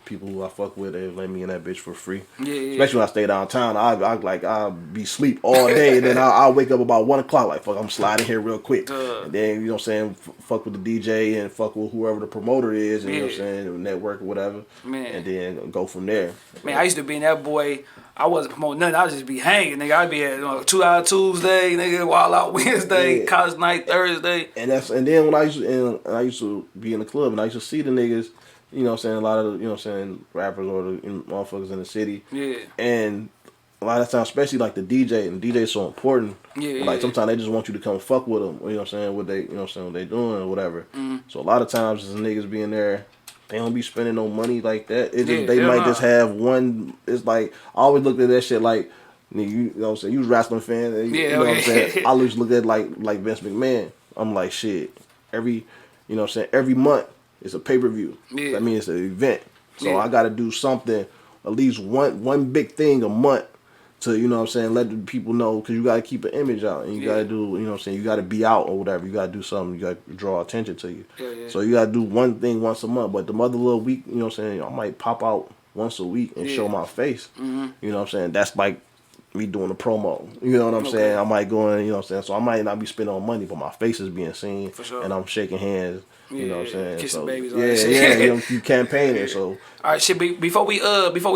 people who I fuck with, they let me in that bitch for free. Yeah. Especially when I stay downtown, I'll be sleep all day, and then I'll wake up about 1 o'clock, like, fuck, I'm sliding here real quick. And then, you know what I'm saying, fuck with the DJ and fuck with whoever the promoter is, and you know what I'm saying, network or whatever. Man. And then go from there. Man, I used to be in that boy. I wasn't promoting nothing. I would just be hanging, nigga. I'd be at 2 Hour Tuesday, nigga, Wild Out Wednesday, College Night Thursday. And then when I used to be in the club and I used to see the niggas, you know what I'm saying, a lot of the, you know what I'm saying, rappers or the motherfuckers in the city. Yeah. And a lot of times, especially like the DJ, and DJ is so important. Yeah. Like sometimes they just want you to come fuck with them, you know what I'm saying, what they doing or whatever. Mm-hmm. So a lot of times as niggas being there, they don't be spending no money like that. It just they might just have one. It's like I always looked at that shit like, you know what I'm saying, you was a wrestling fan. You know what I'm saying. I always look at it like Vince McMahon. I'm like, shit. You know what I'm saying, every month it's a pay-per-view. Yeah. That means it's an event. So I got to do something, at least one big thing a month to, you know what I'm saying, let the people know, because you got to keep an image out. And you got to do, you know what I'm saying, you got to be out or whatever. You got to do something. You got to draw attention to you. Yeah. So you got to do one thing once a month. But the other little week, you know what I'm saying, I might pop out once a week and show my face. Mm-hmm. You know what I'm saying? That's like me doing a promo. You know what I'm saying? I might go in, you know what I'm saying? So I might not be spending on money, but my face is being seen. For sure. And I'm shaking hands. You know what I'm saying? Kissing babies. You campaigning. So all right, shit. Before we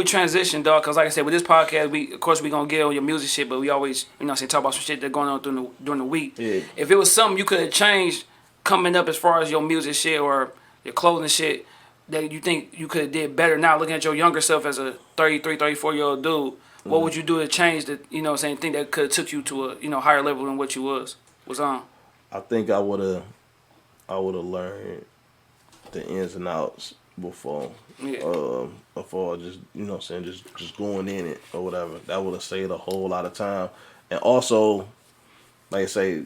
transition, dog, because like I said, with this podcast, of course we gonna get on your music shit, but we always, you know what I'm saying, talk about some shit that's going on during the week. Yeah. If it was something you could have changed coming up as far as your music shit or your clothing shit that you think you could have did better now, looking at your younger self as a 33, 34-year-old dude, what would you do to change the, you know what I'm saying, thing that could have took you to a higher level than what you was on? I think I would have learned the ins and outs before. Before just saying, just going in it or whatever. That would have saved a whole lot of time. And also, like I say,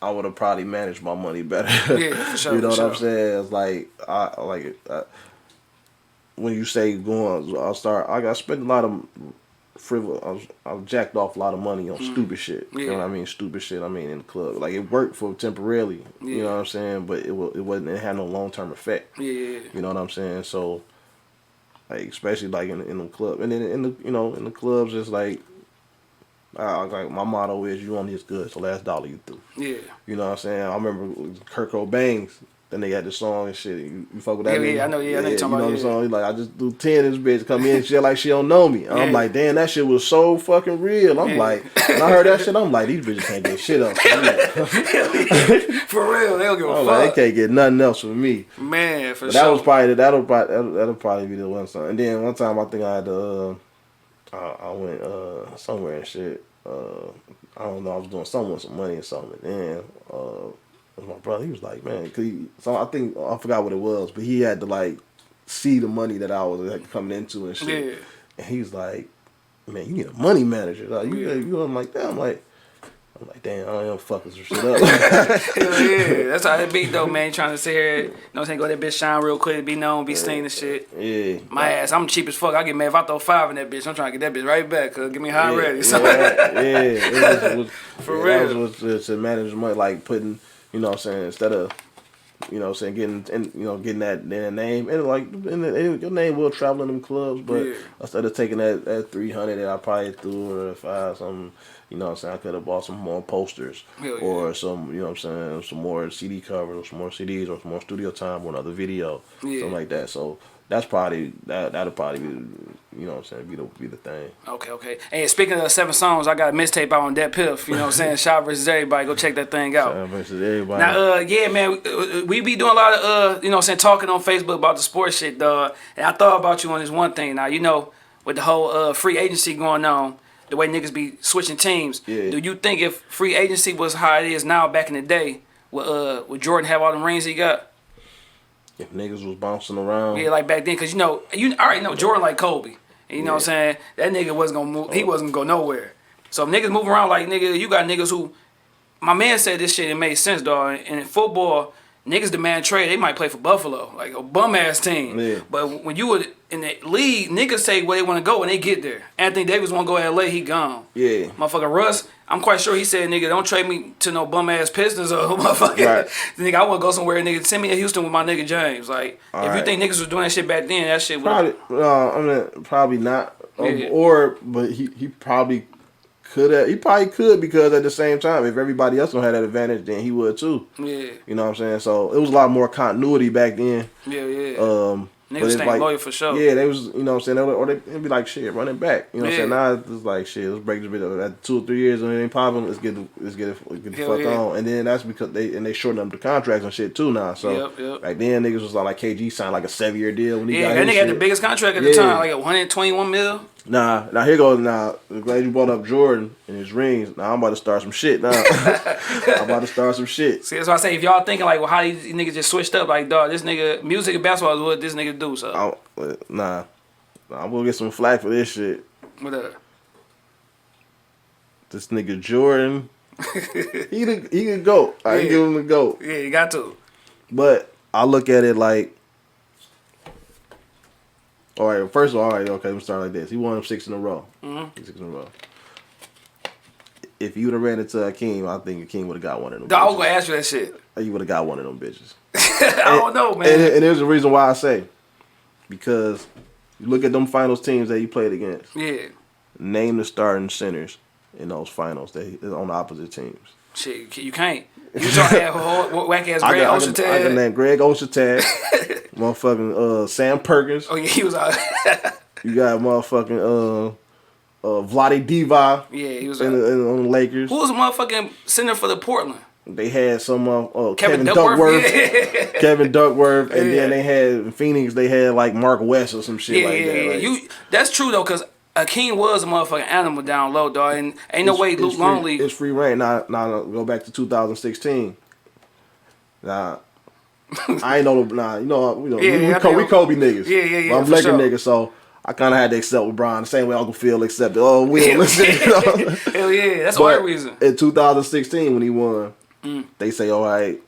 I would have probably managed my money better. Yeah, for sure. You know what I'm saying? It's like when you say going, I spent a lot of frivolous. I jacked off a lot of money on stupid shit. Yeah. You know what I mean? Stupid shit. I mean, in the club, like it worked for temporarily. Yeah. You know what I'm saying? But it wasn't. It had no long term effect. Yeah. You know what I'm saying? So, like especially like in the club, and then in the clubs, it's like my motto is you only as good as the last dollar you threw. Yeah. You know what I'm saying? I remember Kurt Cobain's. Then they had the song and shit. You fuck with that? Yeah, I know. Yeah, I know you're talking about. The song? He's like, I just do 10. This bitch come in, she like she don't know me. I'm like, damn, that shit was so fucking real. I'm like, when I heard that shit, I'm like, these bitches can't get shit up. For real, they don't give a fuck. Like, they can't get nothing else from me. Man, for but sure. That was probably that'll probably be the one song. And then one time I think I had to I went somewhere and shit. I don't know. I was doing something with some money or something. And then my brother, he was like, man, I think I forgot what it was, but he had to like see the money that I was like, coming into and shit. Yeah. And he's like, man, you need a money manager. Like, you I'm like that. I'm like, damn, I don't fuck this shit up. Hell yeah, that's how it be though, man. You trying to sit here, you know what I'm saying, go that bitch shine real quick, be known, be seen and shit. Yeah. My ass, I'm cheap as fuck. I get mad if I throw 5 in that bitch. I'm trying to get that bitch right back, cause give me high ready. So. It was, for real. That was to manage money, like putting, you know what I'm saying, instead of, you know what I'm saying, getting that name, and like, your name will travel in them clubs, but instead of taking that 300 that I probably threw or 5 something, you know what I'm saying, I could have bought some more posters or some, you know what I'm saying, some more CD covers or some more CDs or some more studio time or another video, something like that. So that's probably that'll probably be, you know what I'm saying, be the thing. Okay. And speaking of 7 songs, I got a mixtape out on that Piff. You know what I'm saying? Shad versus everybody. Go check that thing out. Shad versus everybody. Now, yeah, man, we be doing a lot of you know what I'm saying, talking on Facebook about the sports shit, dog. And I thought about you on this one thing. Now, you know, with the whole free agency going on, the way niggas be switching teams. Yeah. Do you think if free agency was how it is now back in the day, would Jordan have all the rings he got? If niggas was bouncing around. Yeah, like back then, because you already know Jordan like Kobe. And you know what I'm saying? That nigga wasn't going to move. He wasn't going to go nowhere. So if niggas move around like nigga, you got niggas who, my man said this shit, it made sense, dog. And in football, niggas demand trade. They might play for Buffalo, like a bum-ass team. Yeah. But when you were in the league, niggas say where they want to go when they get there. Anthony Davis want to go to L.A., he gone. Yeah. Motherfucker Russ, I'm quite sure he said, nigga, don't trade me to no bum-ass Pistons or motherfucker. Right. Nigga, I want to go somewhere, nigga, send me to Houston with my nigga James. Like, if you think niggas was doing that shit back then, that shit would probably not. Yeah. But he probably could have. He probably could, because at the same time, if everybody else don't have that advantage, then he would too. Yeah. You know what I'm saying? So it was a lot more continuity back then. Yeah. Niggas staying loyal for sure. Yeah, they was, you know what I'm saying, or they'd be like, shit, running back. You know what I'm saying? Now it's like, shit, let's break this bit up. At 2 or 3 years and it ain't popping, let's get the fuck on. And then that's because they shortened up the contracts and shit too now. So back then niggas was like KG signed like a 7-year deal when he got that nigga had the biggest contract at the time, like $121 million. Now here goes. Now, I'm glad you brought up Jordan and his rings. Now I'm about to start some shit. Now I'm about to start some shit. See, that's why I say, if y'all thinking like, well, how these niggas just switched up, like, dog, this nigga, music and basketball is what this nigga do. So nah, I'm gonna get some flack for this shit. What up? This nigga Jordan, he can go. I give him the go. Yeah, you got to. But I look at it like, all right, first of all, okay, let me start like this. He won them 6 in a row. 6 in a row. If you would have ran into Akeem, I think Akeem would have got one of them. Dog, I was gonna ask you that shit. You would have got one of them bitches. I don't know, man. And there's a reason why I say, because you look at them finals teams that you played against. Yeah. Name the starting centers in those finals that on the opposite teams. Shit, you can't. You trying to have whack ass Greg Oceantag. I can name Greg Oceantag, motherfucking Sam Perkins. Oh yeah, he was out. You got motherfucking Vlade Divac. Yeah, he was on the Lakers. Who was the motherfucking center for the Portland? They had some Kevin Duckworth. Yeah. Kevin Duckworth, and then they had in Phoenix. They had like Mark West or some shit like that. Like, that's true though, cause Akeem was a motherfucking animal down low, dog, and ain't no way Luke Longley. It's free reign. Now go back to 2016. Now I ain't know, nah, Yeah, we Kobe niggas. Yeah. But I'm Laker niggas, so I kind of had to accept LeBron the same way Uncle Phil accepted. Oh, Will, Hell yeah, that's the only reason. In 2016 when he won, they say, all right,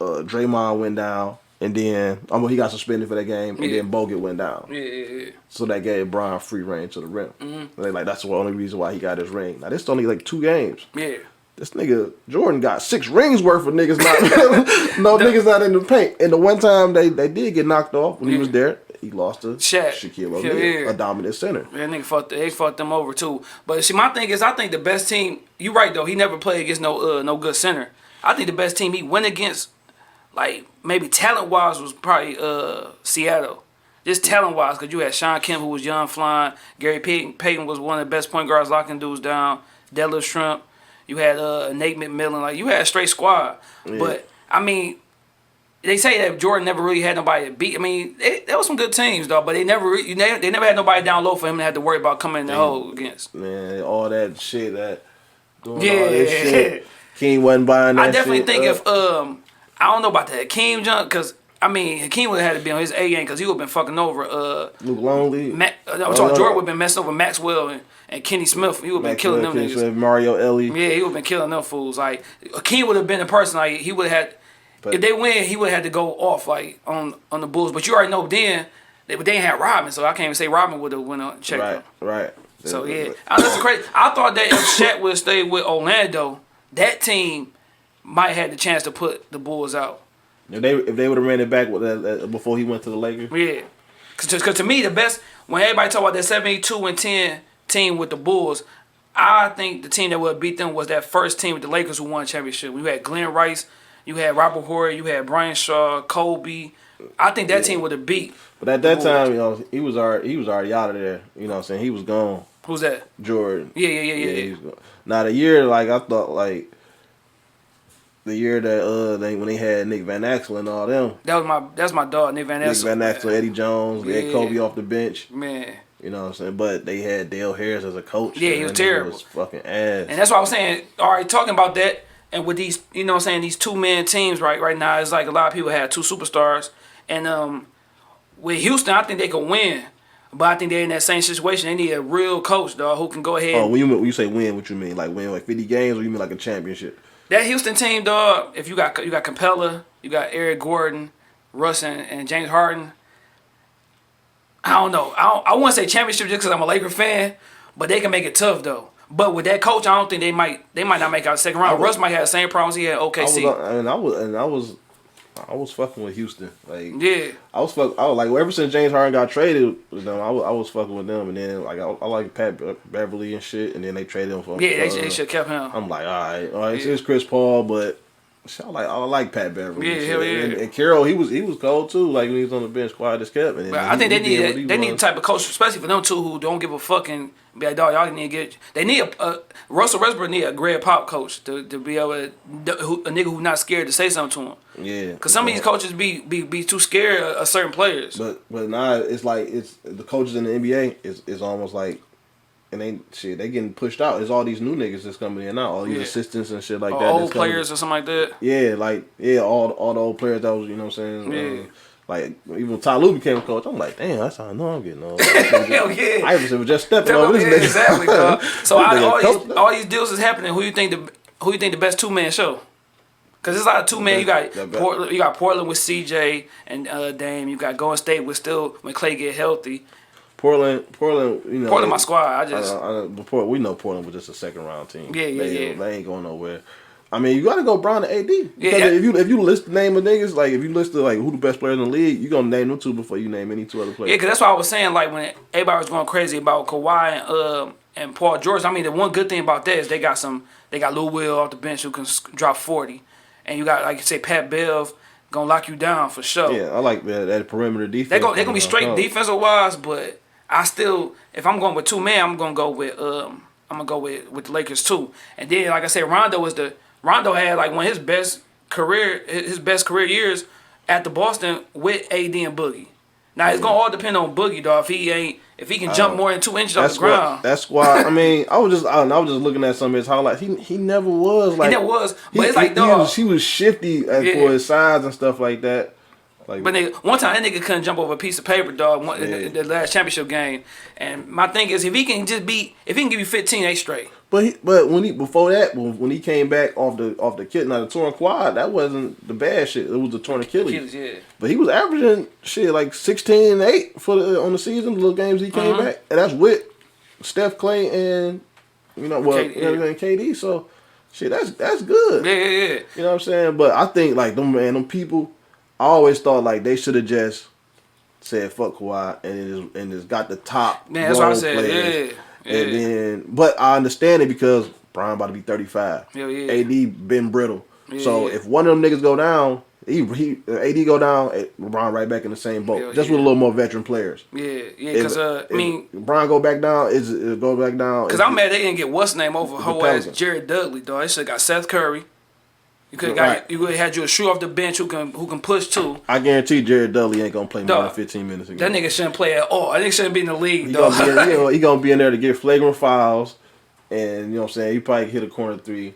Draymond went down, and then he got suspended for that game, and then Bogut went down. Yeah. So that gave Bron free reign to the rim. They like that's the only reason why he got his ring. Now this is only like 2 games. Yeah. This nigga Jordan got 6 rings worth of niggas not niggas not in the paint. And the one time they did get knocked off when he was there, he lost to Shad. Shaquille O'Neal, a dominant center. Yeah, nigga they fucked them over too. But see, my thing is, I think the best team. You right though. He never played against no good center. I think the best team he went against, like maybe talent wise, was probably Seattle. Just talent wise, because you had Sean Kemp, who was young, flying. Gary Payton was one of the best point guards locking dudes down. Deadlift Shrimp. You had Nate McMillan. Like, you had a straight squad. Yeah. But, I mean, they say that Jordan never really had nobody to beat. I mean, there was some good teams, though, but they never had nobody down low for him to have to worry about coming in the hole against. Man, all that shit, doing all this shit. King wasn't buying that shit. I definitely think if, I don't know about the Hakeem junk, because, I mean, Hakeem would have had to be on his A game because he would have been fucking over Luke Longley. Jordan would have been messing over Maxwell and Kenny Smith. He would have been killing them niggas. Smith, Mario Ellie. Yeah, he would have been killing them fools. Like, Hakeem would have been the person, like, he would have had, if they win, he would have had to go off, like, on the Bulls. But you already know then, they ain't had Rodman, so I can't even say Rodman would have went on and checked him. Right. So, yeah. That's crazy. I thought that if Shaq would have stayed with Orlando, that team might have had the chance to put the Bulls out. If they would have ran it back with that, before he went to the Lakers. Yeah, because to me the best, when everybody talk about that 72-10 team with the Bulls, I think the team that would have beat them was that first team with the Lakers who won the championship. You had Glenn Rice, you had Robert Horry, you had Brian Shaw, Kobe. I think that team would have beat. But at that time, he was already out of there. You know what I'm saying? He was gone. Who's that? Jordan. Yeah. He was gone. Now the year, like I thought, like. The year that when they had Nick Van Exel and all them. That's my dog, Nick Van Exel. Nick Van Exel, Eddie Jones, they had Kobe off the bench. Man. You know what I'm saying? But they had Dale Harris as a coach. Yeah, he was terrible. He was fucking ass. And that's what I was saying. All right, talking about that, and with these, you know what I'm saying, these 2-man teams right now, it's like a lot of people had 2 superstars. And with Houston, I think they could win. But I think they're in that same situation. They need a real coach, dog, who can go ahead. Oh, when you say win, what you mean? Like win like 50 games, or you mean like a championship? That Houston team, dog, if you got Capella, you got Eric Gordon, Russ, and James Harden. I don't know. I want to say championship just because I'm a Laker fan, but they can make it tough though. But with that coach, I don't think they might not make out the second round. Russ might have the same problems he had at OKC. I was fucking with Houston. Like I was like ever since James Harden got traded with them, I was fucking with them, and then like I like Pat Beverly and shit, and then they traded him for they should have kept him. I'm like, all right, it's Chris Paul, but I like Pat Beverly. Yeah, hell yeah. And Carroll, he was cold too. Like when he was on the bench, quiet as kept. And I think they need the type of coach, especially for them two who don't give a fucking. Be like, dog, y'all need to get. They need Russell Westbrook need a Greg Pop coach to be able to a nigga who's not scared to say something to him. Yeah, because some of these coaches be too scared of certain players. But now it's like the coaches in the NBA is almost like, and they getting pushed out. There's all these new niggas that's coming in now, all these assistants and shit like that. Old players or something like that. Yeah, all the old players that was, you know what I'm saying. Yeah. Like even when Ty Lue became a coach, I'm like, damn, that's how I know I'm getting old. Hell yeah, Iverson was just stepping over this nigga. Exactly, dog. So all these deals is happening. Who you think the best 2-man show? Cause it's like a 2-man. You got Portland with CJ and Dame. You got Golden State with still when Clay get healthy. Portland, you know. Portland, my squad. We know Portland was just a second round team. Yeah. They ain't going nowhere. I mean, you got to go Brown and AD. Yeah. If you list the name of niggas, like if you list like who the best players in the league, you gonna name them 2 before you name any 2 other players. Yeah, because that's what I was saying. Like when everybody was going crazy about Kawhi and Paul George. I mean, the one good thing about that is they got Lou Will off the bench who can drop 40, and you got like you say Pat Bev gonna lock you down for sure. Yeah, I like that perimeter defense. They're gonna be straight defensive wise, but I still, if I'm going with 2-man, I'm gonna go with the Lakers too. And then like I said, Rondo had like one of his best career years at the Boston with AD and Boogie. Now it's gonna all depend on Boogie, dog. If he can jump more than 2 inches off the ground. That's why. I mean, I was just looking at some of his highlights. He never was like. He never was, but it's like dog. He was shifty for his size and stuff like that. Like, but nigga, one time that nigga couldn't jump over a piece of paper, dog. The last championship game, and my thing is if he can give you 15, they straight. But when he came back off the kid, now the torn quad, that wasn't the bad shit. It was the torn Achilles. Yeah. But he was averaging shit like 16 and 8 on the season. The little games he came back, and that's with Steph, Clay, and and KD. So shit, that's good. Yeah. You know what I'm saying? But I think like them people, I always thought like they should have just said fuck Kawhi and just got the top. Man, that's what I said. Players. Yeah. And then, but I understand it because Brian about to be 35. Yeah. AD been brittle. Yeah, so if one of them niggas go down, AD go down, LeBron right back in the same boat. Just with a little more veteran players. Yeah. Because I mean, Brian go back down. It go back down. Because I'm mad they didn't get what's name over whole ass Jared Dudley, dog. They should have got Seth Curry. You could have had you a shoe off the bench who can push too. I guarantee Jared Dudley ain't gonna play more than 15 minutes again. That nigga shouldn't play at all. That nigga shouldn't be in the league, he dog. He gonna be in there to get flagrant fouls, and you know what I'm saying. He probably hit a corner three.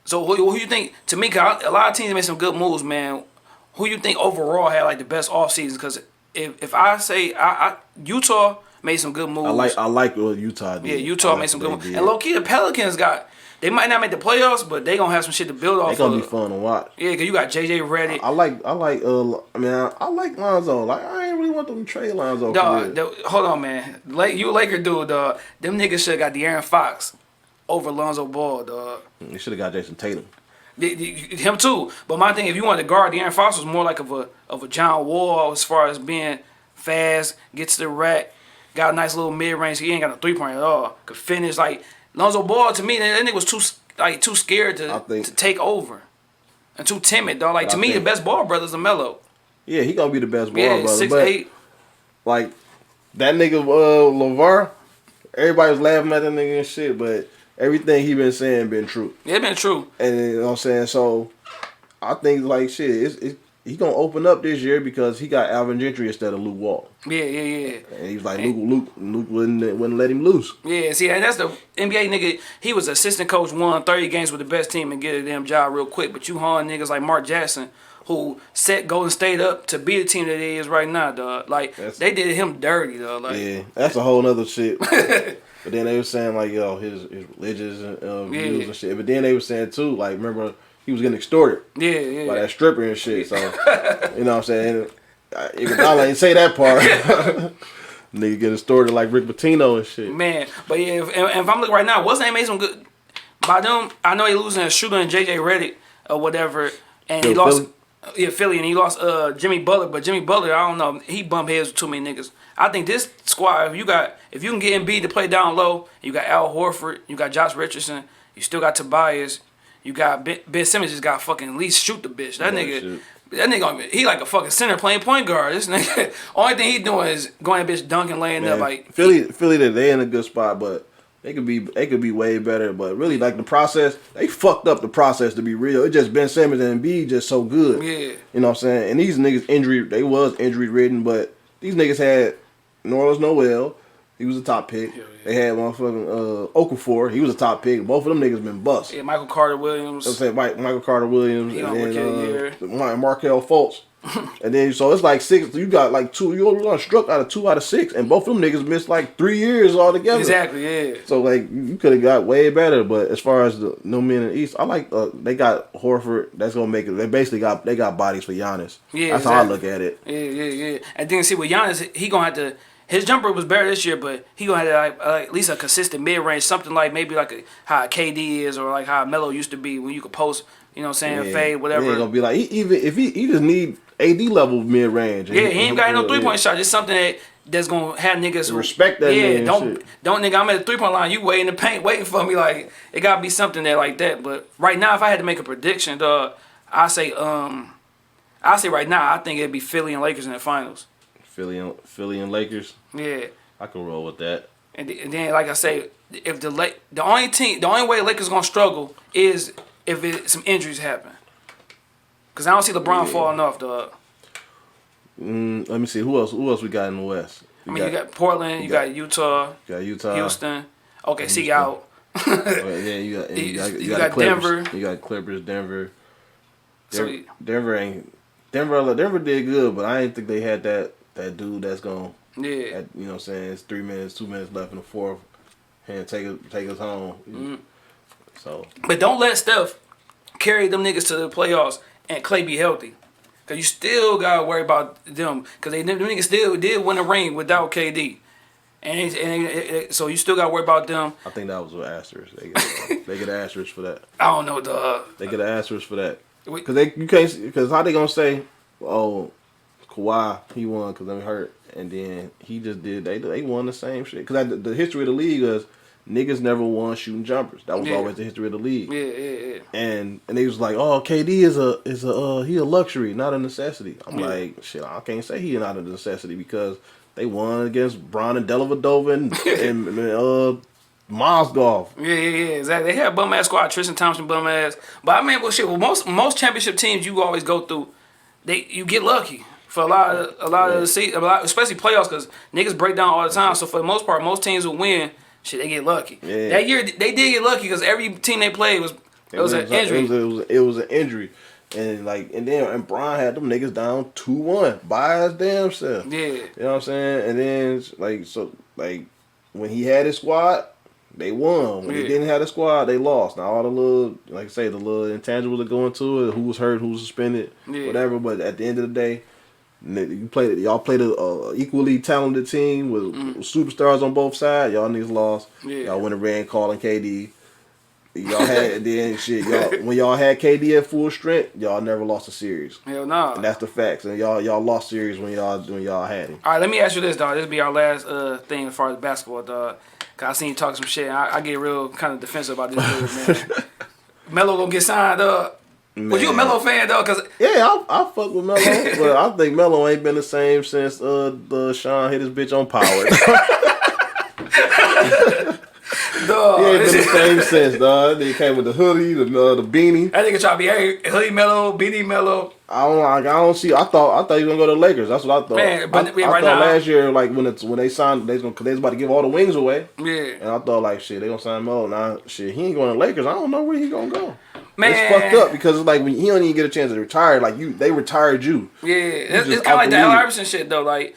So who you think? To me, cause a lot of teams made some good moves, man. Who you think overall had like the best off seasons? Because if I say Utah made some good moves. I like what Utah did. Yeah, Utah made some good moves. And low key, the Pelicans they might not make the playoffs, but they gonna have some shit to build off. They gonna be fun to watch. Yeah, cause you got JJ Redick. I like Lonzo. Like I ain't really want them to trade Lonzo. Dog, hold on, man. You a Laker dude, dog. Them niggas should have got De'Aaron Fox over Lonzo Ball, dog. They should have got Jason Tatum. Him too. But my thing, if you wanted to guard, De'Aaron Fox was more like of a John Wall as far as being fast, gets to the rack, got a nice little mid range. He ain't got a 3-point at all. Could finish like. Lonzo Ball, to me, that nigga was too scared to take over and too timid, dog. Like to me, the best ball brother's LaMelo. Yeah, he gonna be the best ball brother. 6'8". Like that nigga LeVar, everybody was laughing at that nigga and shit, but everything he been saying been true. Yeah, it been true. And you know what I'm saying? So I think like shit, he gonna open up this year because he got Alvin Gentry instead of Luke Walton. Yeah. And he was like Luke wouldn't let him loose. Yeah, see, and that's the NBA nigga. He was assistant coach, won 30 games with the best team and get a damn job real quick. But you hard niggas like Mark Jackson, who set Golden State up to be the team that it is right now, dog. Like they did him dirty, dog. Like, yeah, that's a whole nother shit. But then they were saying like his religious views and shit. But then they were saying too, like remember. He was getting extorted by that stripper and shit. So, you know what I'm saying? Iguodala ain't say that part. Nigga getting extorted like Rick Pitino and shit. Man, but yeah, if I'm looking right now, what's name made some good. By them, I know he losing a shooter and JJ Redick or whatever. And he lost. Philly, and he lost Jimmy Butler. But Jimmy Butler, I don't know. He bumped heads with too many niggas. I think this squad, if you can get Embiid to play down low, you got Al Horford, you got Josh Richardson, you still got Tobias. You got Ben Simmons just got fucking at least shoot the bitch. That nigga, he like a fucking center playing point guard. This nigga, only thing he doing is going to bitch dunking, laying up like Philly. They in a good spot, but they could be way better. But really, like the process, they fucked up the process to be real. It just Ben Simmons and Embiid just so good. Yeah, you know what I'm saying. And these niggas they was injury ridden, but these niggas had Nerlens Noel. He was a top pick. Yeah. They had motherfucking Okafor. He was a top pick. Both of them niggas been bust. Yeah, Michael Carter Williams. I'm saying Michael Carter Williams and then Markelle Fultz. And then so it's like 6. You got like 2. You only struck out of 2 out of 6, and both of them niggas missed like 3 years altogether. Exactly. Yeah. So like you could have got way better, but as far as the no men in the East, I like they got Horford. That's gonna make it. They basically got bodies for Giannis. Yeah, that's how I look at it. Yeah. And then see with Giannis, he gonna have to. His jumper was better this year, but he gonna have at least a consistent mid range, something like maybe like how KD is or like how Melo used to be when you could post, you know what I'm saying, fade, whatever. He ain't gonna be like he just need AD level mid range. Yeah, he ain't got no 3-point shot. It's something that's gonna have niggas respect that. Yeah, don't nigga. I'm at the 3-point line. You wait in the paint, waiting for me. Like it gotta be something that like that. But right now, if I had to make a prediction, dog, I say right now, I think it'd be Philly and Lakers in the finals. Philly and Lakers. Yeah, I can roll with that. And then, like I say, if the only way Lakers gonna struggle is if some injuries happen. Cause I don't see LeBron falling off, dog. Let me see. Who else? Who else we got in the West? You got Portland. You got Utah. You got Utah. Houston. Okay, see out. Yeah, you got Denver. You got Clippers, Denver. So Denver did good, but I didn't think they had that dude that's going. Yeah. You know what I'm saying? It's 3 minutes, 2 minutes left in the fourth, and take us home. Mm-hmm. So. But don't let Steph carry them niggas to the playoffs and Clay be healthy. Cause you still gotta worry about them. Cause them niggas still did win a ring without KD. So you still gotta worry about them. I think that was an asterisk. They get an asterisk for that. I don't know, dog. They get an asterisk for that. Because how they gonna say, oh, Kawhi he won because I'm hurt, and then he just did. They won the same shit. Because the history of the league is niggas never won shooting jumpers. That was always the history of the league. Yeah. And they was like, oh, KD is a luxury, not a necessity. I'm like, shit, I can't say he not a necessity because they won against Bron and Dellavedova and Mozgov. Yeah, exactly. They had bum ass squad, Tristan Thompson bum ass. But I mean, most championship teams you always go through, you get lucky for a lot of the season, especially playoffs, because niggas break down all the time. So for the most part, most teams will win. Shit, they get lucky. Yeah. That year they did get lucky because every team they played was an injury. It was an injury. And Bron had them niggas down 2-1 by his damn self. Yeah. You know what I'm saying? And then when he had his squad, they won. When he didn't have the squad, they lost. Now all the little the little intangibles that go into it, who was hurt, who was suspended, whatever. But at the end of the day, y'all played a equally talented team with superstars on both sides. Y'all niggas lost. Yeah. Y'all went around calling KD. Y'all had when y'all had KD at full strength, y'all never lost a series. Hell no. And that's the facts. And y'all lost series when y'all had him. All right, let me ask you this, dog. This will be our last thing as far as basketball, dog. Cause I seen you talk some shit. I get real kind of defensive about this dude, man. Melo gonna get signed, dog. Was you a Melo fan, though? Cause I fuck with Melo, but I think Melo ain't been the same since the Shaun hit his bitch on Power. Dog, he ain't been the same since, dog. They came with the hoodie, the beanie. That nigga try to be hoodie Melo, beanie Melo. I don't see. I thought he was gonna go to the Lakers. That's what I thought. Man, but I thought now, last year, like when they signed, they was about to give all the wings away. Yeah. And I thought like shit, they gonna sign Melo. Now shit, he ain't going to the Lakers. I don't know where he gonna go. Man, it's fucked up because it's like when he don't even get a chance to retire. Like they retired you. Yeah, it's kind of like the Al Iverson shit though. Like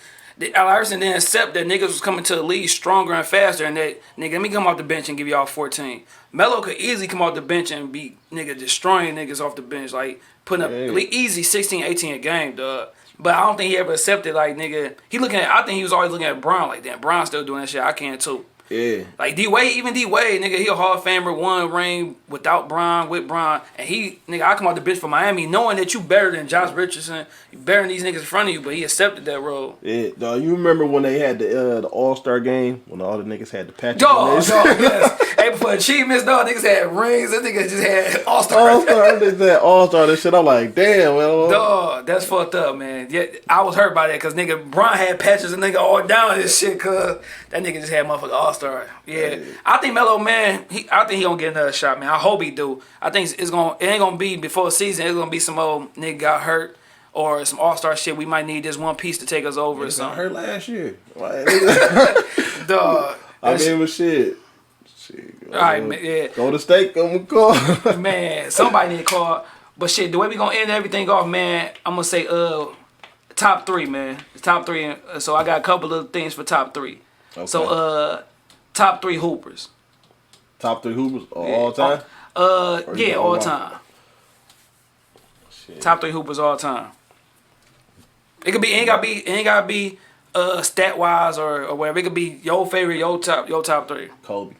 Al Iverson didn't accept that niggas was coming to the league stronger and faster, and that nigga, let me come off the bench and give y'all 14. Melo could easily come off the bench and be nigga destroying niggas off the bench, like putting up easy 16, 18 a game, dog. But I don't think he ever accepted like nigga. I think he was always looking at Bron like damn, Bron still doing that shit. I can too. Yeah. Like D Wade, nigga, he a Hall of Famer, one ring without Bron, with Bron, and I come out the bitch for Miami, knowing that you better than Josh Richardson, you better than these niggas in front of you, but he accepted that role. Yeah, dog, you remember when they had the All-Star game when all the niggas had the patches? Dog, yes. Hey, for achievements, dog, niggas had rings. This nigga just had All-Star. Niggas had All-Star. This shit, I'm like, damn, well. Dog, that's fucked up, man. Yeah, I was hurt by that because nigga Bron had patches and nigga all down this shit because that nigga just had motherfucking All-Star. Yeah, I think Melo, man. I think he gonna get another shot, man. I hope he do. I think it ain't gonna be before the season. It's gonna be some old nigga got hurt or some All-Star shit. We might need this one piece to take us over or something. Hurt last year. Dog. I mean, but shit. All right, man. Yeah. Go to State. Come call. Man, somebody need to call. But shit, the way we gonna end everything off, man. I'm gonna say top 3, man. Top 3. So I got a couple of things for top 3. Okay. So top 3 hoopers. Top 3 hoopers all time? All time. Shit. Top 3 hoopers all time. It could be ain't gotta be stat wise or whatever. It could be your favorite, your top 3. Kobe.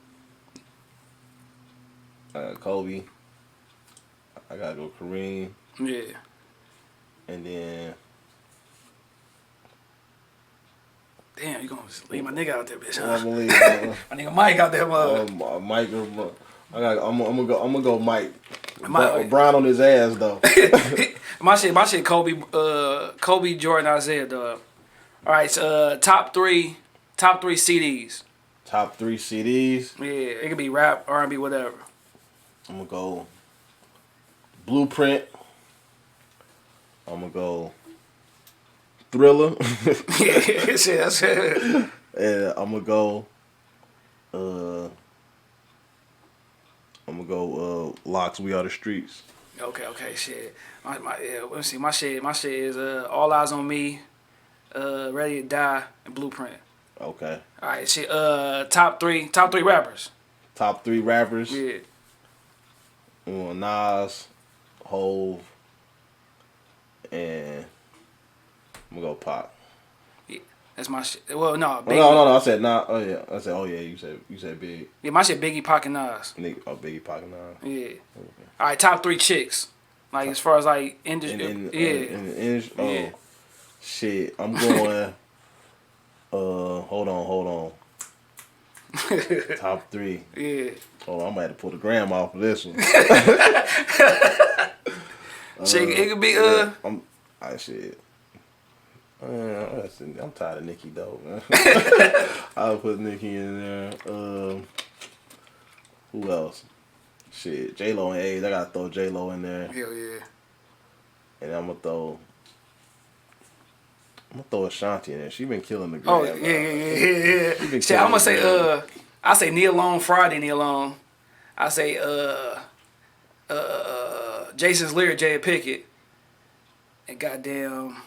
Kobe. I gotta go Kareem. Yeah. And then damn, you gonna leave my nigga out there, bitch? Huh? I'm gonna leave my nigga Mike out there, Mike. I'm gonna go Mike. Brown on his ass though. my shit. Kobe, Jordan, Isaiah, dog. All right, so, top 3 CDs. Top 3 CDs. Yeah, it could be rap, R&B, whatever. I'm gonna go Blueprint. I'm gonna go Thriller. Yeah, shit, that's it. And I'm gonna go. Locks. We Are the Streets. Okay, shit. Let's see. My shit is All Eyes on Me, Ready to Die, and Blueprint. Okay. All right, shit. Top three rappers. Top 3 rappers. Yeah. Nas, Hove, and I'm gonna go Pac. Yeah, that's my shit. Well, no, Biggie. No. I said Nas. Oh yeah. I said. Oh yeah. You said Big. Yeah, my shit Biggie, Pac, and Nas. Biggie, Pac, and Nas. Yeah. Okay. All right, top 3 chicks. Like as far as like industry. In the industry. Oh Yeah. shit. I'm going. Hold on. Top 3. Yeah. Hold on, I'm gonna have to pull the gram off of this one. Shit, it could be Shit. I'm tired of Nicki though, man. I'll put Nicki in there. Who else? Shit, J-Lo and A's. I gotta throw J-Lo in there. Hell yeah. And I'm gonna throw Ashanti in there. She been killing the game. Oh yeah. Shit, I'm gonna say I say Neil Long, Friday Neil Long. I say Jason's Lyric, Jada Pickett. And goddamn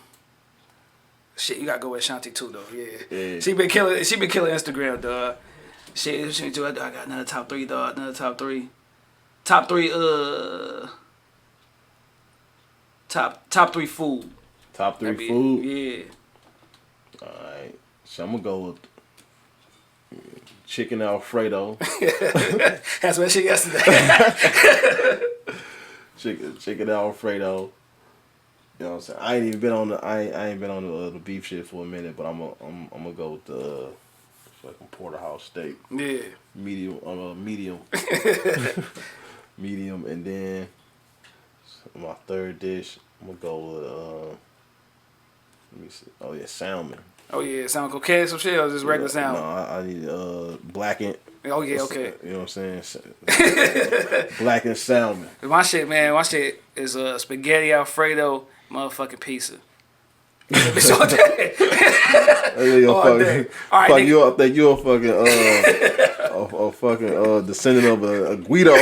shit, you gotta go with Ashanti too though, yeah. She been killing Instagram, dog. Shit, I got another top 3, dog. Another top 3. Top 3 top 3 food. Top 3 food? Yeah. Alright. So I'm gonna go with chicken Alfredo. That's what shit yesterday. chicken Alfredo. You know what I'm saying? I ain't been on the beef shit for a minute, but I'm gonna go with the fucking porterhouse steak. Yeah. Medium. Medium, and then my third dish, I'm gonna go with let me see. Oh yeah, salmon. Oh yeah, salmon coquette some shit or just regular salmon? No, I need blackened. Oh yeah, okay. You know what I'm saying? Blackened salmon. My shit is spaghetti Alfredo motherfucking pizza. Bitch all day. All day. All right, I think you're a fucking descendant of a Guido.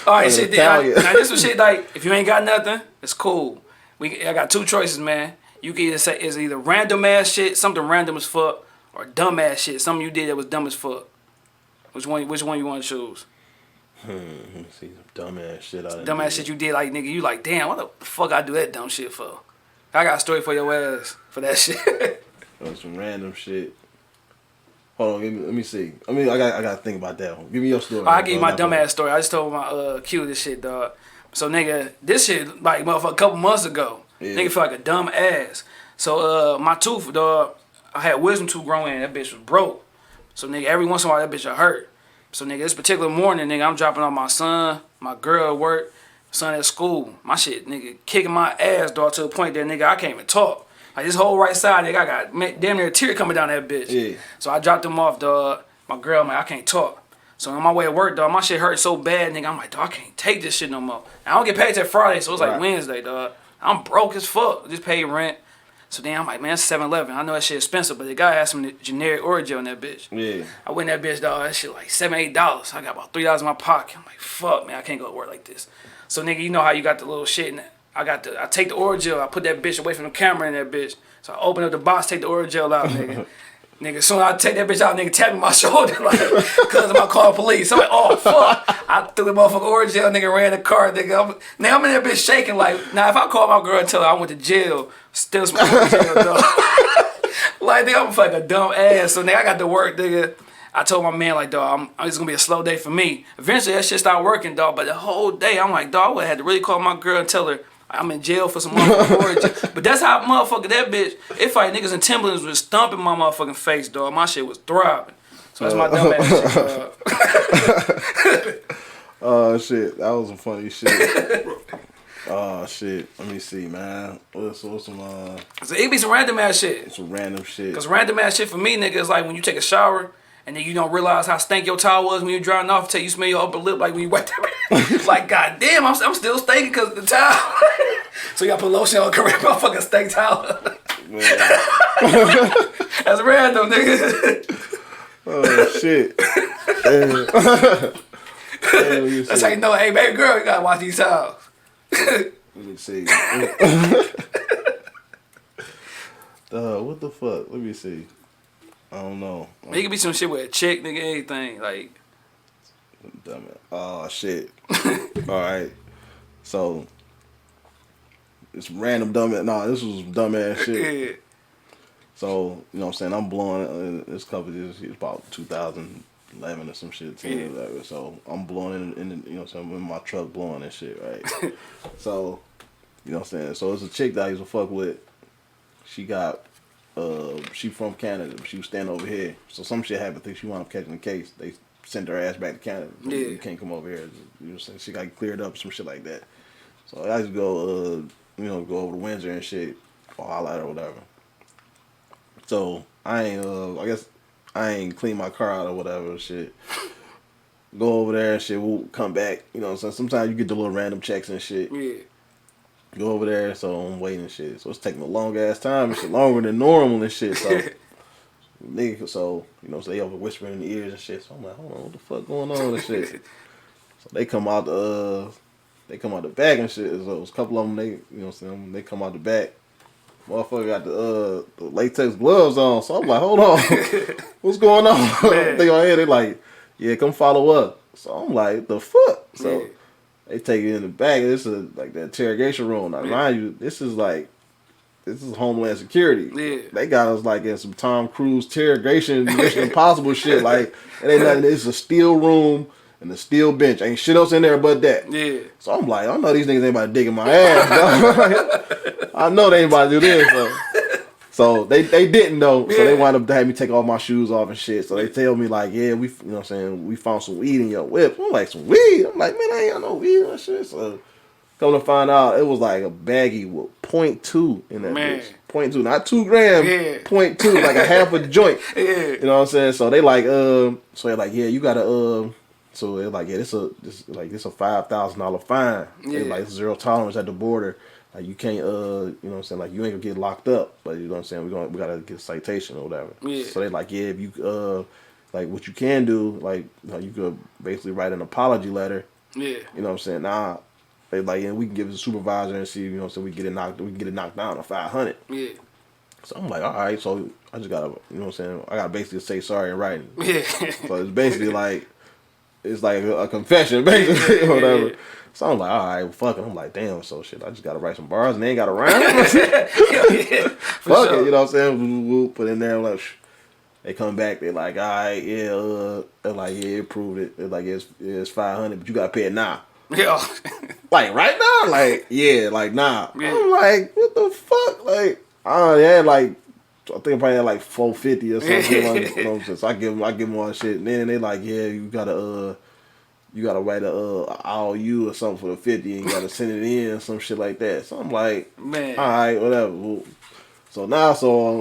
All right, shit. Now this was shit like if you ain't got nothing, it's cool. I got 2 choices, man. You can either say it's either random ass shit, something random as fuck, or dumb ass shit, something you did that was dumb as fuck. Which one you want to choose? Let me see some dumb ass shit. Dumb ass shit you did, like nigga, you like, damn, what the fuck I do that dumb shit for? I got a story for your ass for that shit. Some random shit. Hold on, let me see. I gotta think about that one. Give me your story. I'll give you my dumb ass story. I just told my Q this shit, dog. So nigga, this shit like motherfucker a couple months ago. Yeah. Nigga feel like a dumb ass. So my tooth, dog, I had wisdom tooth growing in. That bitch was broke. So nigga, every once in a while that bitch would hurt. So nigga, this particular morning, nigga, I'm dropping off my son, my girl at work, son at school. My shit, nigga, kicking my ass, dog, to the point that nigga I can't even talk. Like this whole right side, nigga, I got damn near a tear coming down that bitch. Yeah. So I dropped him off, dog. My girl, man, I can't talk. So on my way to work, dog, my shit hurt so bad, nigga. I'm like, dog, I can't take this shit no more. And I don't get paid till Friday, so it's like Wednesday, dog. I'm broke as fuck. Just paid rent. So then I'm like, man, it's 7-Eleven. I know that shit expensive, but the guy had some generic Oreo in that bitch. Yeah. I went in that bitch, dog. That shit like $7, $8. I got about $3 in my pocket. I'm like, fuck, man, I can't go to work like this. So nigga, you know how you got the little shit in it. I take the Oreo, I put that bitch away from the camera in that bitch. So I open up the box, take the Oreo out, nigga. Nigga, soon as I take that bitch out, nigga tap me my shoulder like, cause I'm call police. I'm like, oh fuck. I threw the motherfucker Oreo, nigga, ran the car, nigga. I'm in that bitch shaking like, now if I call my girl and tell her I went to jail, still smoking Oreo, dog. Like, nigga, I'm like a dumb ass. So nigga, I got to work, nigga. I told my man, like, dog, it's gonna be a slow day for me. Eventually that shit started working, dog, but the whole day, I'm like, dog, I would have had to really call my girl and tell her I'm in jail for some motherfucking Oreo. But that's how motherfucker that bitch, if I niggas in Timberlands was stomping my motherfucking face, dog. My shit was thriving. So that's my dumb ass shit, dog. Oh shit, that was some funny shit. Oh shit, let me see, man. What's some So it be some random ass shit. Some random shit. Cause random ass shit for me, nigga, is like when you take a shower and then you don't realize how stank your towel was when you're drying off till you smell your upper lip like when you wipe that. Like, goddamn, I'm still stinking cause of the towel. So you got to put lotion on correct motherfucking steak towel. That's random, nigga. Oh shit. That's how you know, hey, baby girl, you gotta watch these towels. Let me see. What the fuck? Let me see. I don't know. It could be some shit with a chick, nigga, anything. Like. Damn it. Oh shit. Alright. So it's random dumbass. Nah, this was dumbass shit. Yeah. So, you know what I'm saying? I'm blowing this couple years, it's about 2011 or some shit, 10 or whatever. So I'm blowing in you know what I'm saying, I'm in my truck blowing and shit, right? So, you know what I'm saying? So it's a chick that I used to fuck with. She got she from Canada, but she was staying over here. So some shit happened, I think she wound up catching the case. They sent her ass back to Canada. Yeah. You can't come over here. You know what I'm saying? She got cleared up, some shit like that. So I used to go you know, go over to Windsor and shit, or holla at her or whatever. So I ain't I guess I ain't clean my car out or whatever shit. Go over there and shit, we'll come back. You know what I'm saying? Sometimes you get the little random checks and shit. Yeah. Go over there, so I'm waiting and shit. So it's taking a long ass time and shit, longer than normal and shit. So nigga, so you know, so they over whispering in the ears and shit. So I'm like, hold on, what the fuck going on and shit. So they come out the back and shit. So it was a couple of them, they, you know what I'm saying, they come out the back. Motherfucker got the latex gloves on. So I'm like, hold on. What's going on? They on here, they like, yeah, come follow up. So I'm like, the fuck? So they take it in the back. This is like the interrogation room. Now, mind you, this is Homeland Security. Yeah. They got us like in some Tom Cruise interrogation, Mission Impossible shit. Like, it ain't nothing. It's a steel room and a steel bench. Ain't shit else in there but that. Yeah. So I'm like, I know these niggas ain't about to dig in my ass. I know they ain't about to do this. So they didn't know. So they wound up having me take all my shoes off and shit. So they tell me like, yeah, we, you know what I'm saying, we found some weed in your whip. I'm like, some weed? I'm like, man, I ain't got no weed and shit. So come to find out, it was like a baggie with 0.2 in that bitch. 0.2, not 2 grams. 0.2, like a half a joint. You know what I'm saying? So they like, so they're like, yeah, you gotta, so they're like, yeah, this a $5,000 fine. They're like, zero tolerance at the border. Like, you can't, you know what I'm saying, like, you ain't gonna get locked up, but you know what I'm saying, we gotta get a citation or whatever. Yeah. So they like, yeah, if you, like, what you can do, like, you know, you could basically write an apology letter. Yeah. You know what I'm saying? Nah, they like, yeah, we can give it to the supervisor and see, you know what I'm saying, we can get it knocked down to 500. Yeah. So I'm like, all right, so I just gotta, you know what I'm saying, I gotta basically say sorry in writing. Yeah. So it's basically like, it's like a confession, basically, or whatever. Yeah. So I'm like, all right, well, fuck it. I'm like, damn, so shit, I just gotta write some bars and they ain't got to rhyme. Fuck it, you know what I'm saying? We'll put in there, like, they come back, they like, all right, yeah, they're like, yeah, it proved it. They're like, it's 500, but you gotta pay it now. Yeah. Like, right now? Like, yeah, like, nah. Yeah. I'm like, what the fuck? Like, I had like, I think I probably had like 450 or something. You know what I'm saying? So I give them all that shit. And then they like, yeah, you gotta write a IOU or something for the 50 and you gotta send it in or some shit like that. So I'm like, man, all right, whatever. Well, so now,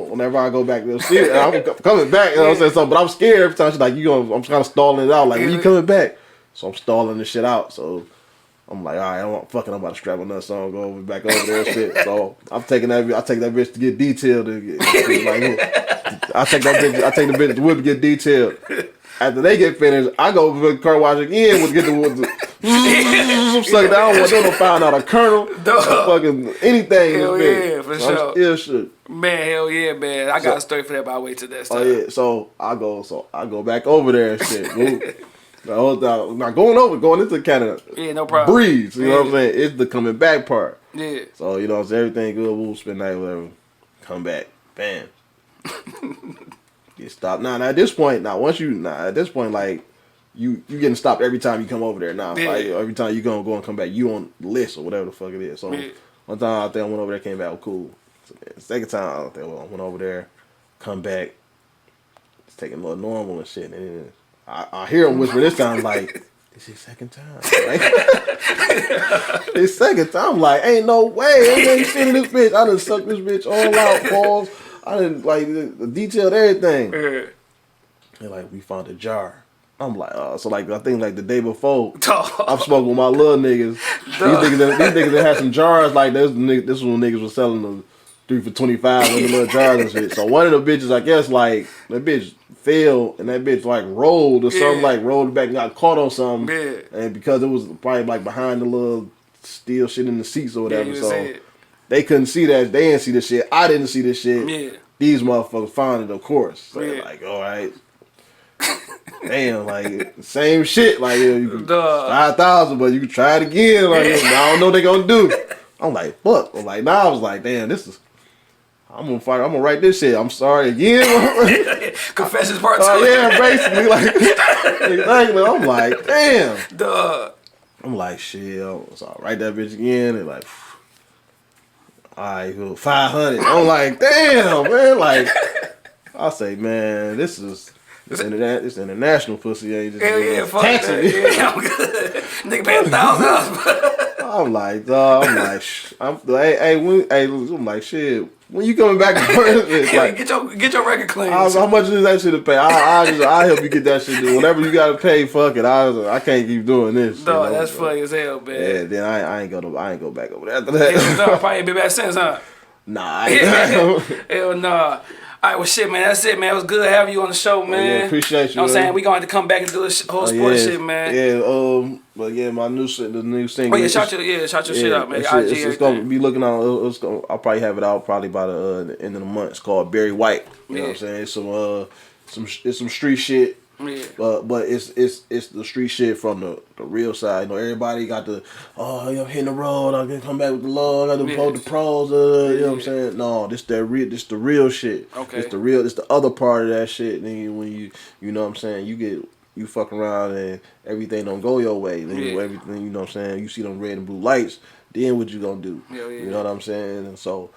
whenever I go back to the city, I'm coming back, you know what I'm saying? So, but I'm scared every time she's like, I'm kind of stalling it out. Like, when you coming back? So I'm stalling this shit out. So I'm like, all right, I'm about to strap another song, back over there and shit. So I take that bitch to get detailed. I take the bitch to whip to get detailed. After they get finished, I go over to the car wash again with the suck down. I don't want them to find out a kernel, fucking anything. Hell yeah, for so sure. Shit. Man, hell yeah, man. I got a story for that, but I'll wait till that time. Oh yeah, so I go back over there and shit. Not going into Canada. Yeah, no problem. Breeze, you know what I'm saying? It's the coming back part. Yeah. So, you know what I'm saying? Everything good, we'll spend night, whatever. Come back. Bam. Get stopped. At this point, like, you getting stopped every time you come over there now. Like, every time you gonna go and come back, you on the list or whatever the fuck it is. So, one time out there, I went over there, came back, well, cool. So, the second time out there, I went over there, come back, it's taking a little normal and shit. And then I hear him whisper this time, like, it's his second time. Like, his second time, I'm like, ain't no way. I ain't seen this bitch. I done sucked this bitch all out, balls. I didn't, like, detailed everything. They're like, we found a jar. I'm like, so, like, I think, like, the day before, I'm smoking with my little niggas. niggas that had some jars like this. This when niggas was selling them 3 for $25 in the little jars and shit. So one of the bitches, I guess, like that bitch fell and that bitch like rolled or something, like rolled back and got caught on something. Yeah. And because it was probably like behind the little steel shit in the seats or whatever, so they couldn't see that. They didn't see this shit. I didn't see this shit. Yeah. These motherfuckers found it, of course. So like, all right. Damn, like same shit. Like you 5,000, but you can try it again. Like I don't know what they gonna do. I'm like, fuck. I'm like, now I was like, damn, this is. I'm gonna fight. I'm gonna write this shit. I'm sorry again. Confessions part 2. Yeah, basically like exactly. I'm like, damn. I'm like, shit. So I write that bitch again and like, all right, cool, 500. I'm like, damn, man. Like, I say, man, this is. It's international pussy. Ain't just yeah, fuck that. Yeah, I'm good. Nigga paying $1,000. I'm like, dog. I'm like, I'm like, shit. When you coming back to work? Like, get your record clean. How much is that shit to pay? I help you get that shit. Whatever you gotta pay, fuck it. I can't keep doing this. Dog, that's funny as hell, man. Yeah, then I ain't go back over there after that. Yeah, dog, probably ain't been back since, huh? Nah. Hell nah. All right, well, shit, man. That's it, man. It was good having you on the show, man. Yeah, appreciate you. You know what I'm saying? We gonna have to come back and do this whole sports shit, man. Yeah, but yeah, my new single. Oh yeah, shout your shit out, man. It's gonna be looking out. I'll probably have it out probably by the end of the month. It's called Barry White. You know what I'm saying? It's some street shit. Yeah. But it's the street shit from the real side. You know, everybody got I'm hitting the road, I can come back with the law, I got to vote the pros, you know what I'm saying? No, this the real shit. Okay. It's the other part of that shit. Then when you know what I'm saying, you fuck around and everything don't go your way. Then everything, you know what I'm saying, you see them red and blue lights, then what you gonna do? You know what I'm saying? And so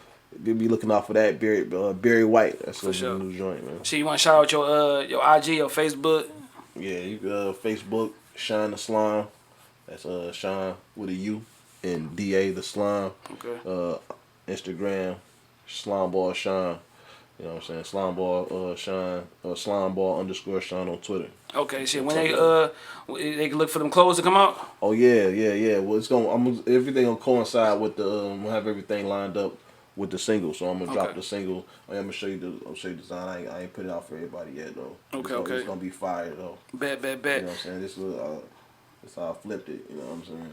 you'll be looking out for that Barry White. That's a new joint, man. So you want to shout out your IG, your Facebook? Yeah, you Facebook Shaun Da Slime. That's Shaun with a U and DA the Slime. Okay. Instagram Slimeball Shaun. You know what I'm saying? Slimeball Shaun Slimeball _Shaun on Twitter. Okay, shit. When they can look for them clothes to come out? Oh yeah. Well, everything gonna coincide with the we'll have everything lined up with the single, so I'm gonna drop the single. I'm gonna show you the design. I ain't put it out for everybody yet though. Okay. It's gonna be fire though. Bet. You know what I'm saying? This how I flipped it. You know what I'm saying?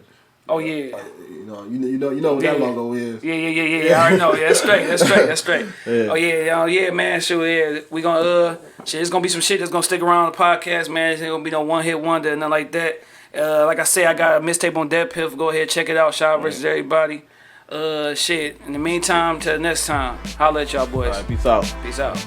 Oh yeah. You know what that logo is. Yeah. I already know. Yeah, that's straight. Yeah. Oh yeah, man. Sure, yeah. We gonna shit. It's gonna be some shit that's gonna stick around the podcast, man. It's ain't gonna be no one hit wonder, nothing like that. Like I say, I got a mixtape on Dead Piff. Go ahead, check it out. Shad versus everybody. Shit. In the meantime, till next time, holla at y'all boys. All right, peace out. Peace out.